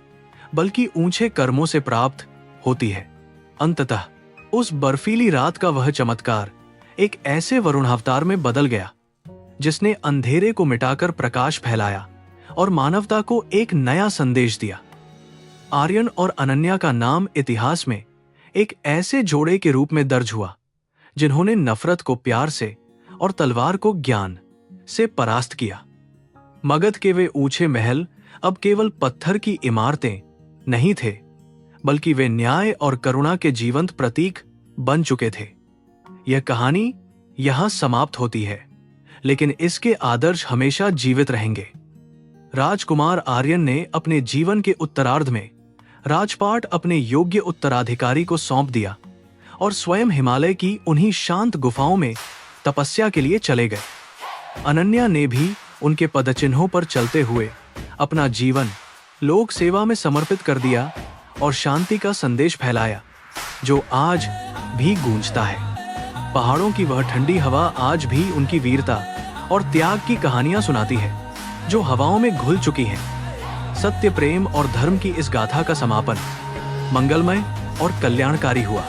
बल्कि ऊंचे कर्मों से प्राप्त होती है। अंततः उस बर्फीली रात का वह चमत्कार एक ऐसे वरुणावतार में बदल गया जिसने अंधेरे को मिटाकर प्रकाश फैलाया और मानवता को एक नया संदेश दिया। आर्यन और अनन्या का नाम इतिहास में एक ऐसे जोड़े के रूप में दर्ज हुआ जिन्होंने नफरत को प्यार से और तलवार को ज्ञान से परास्त किया। मगध के वे ऊंचे महल अब केवल पत्थर की इमारतें नहीं थे, बल्कि वे न्याय और करुणा के जीवंत प्रतीक बन चुके थे। यह कहानी यहां समाप्त होती है, लेकिन इसके आदर्श हमेशा जीवित रहेंगे। राजकुमार आर्यन ने अपने जीवन के उत्तरार्ध में राजपाट अपने योग्य उत्तराधिकारी को सौंप दिया और स्वयं हिमालय की उन्हीं शांत गुफाओं में तपस्या के लिए चले गए। अनन्या ने भी उनके पदचिन्हों पर चलते हुए अपना जीवन लोक सेवा में समर्पित कर दिया और शांति का संदेश फैलाया, जो आज भी गूंजता है। पहाड़ों की वह ठंडी हवा आज भी उनकी वीरता और त्याग की कहानियां सुनाती है, जो हवाओं में घुल चुकी हैं। सत्य, प्रेम और धर्म की इस गाथा का समापन मंगलमय और कल्याणकारी हुआ।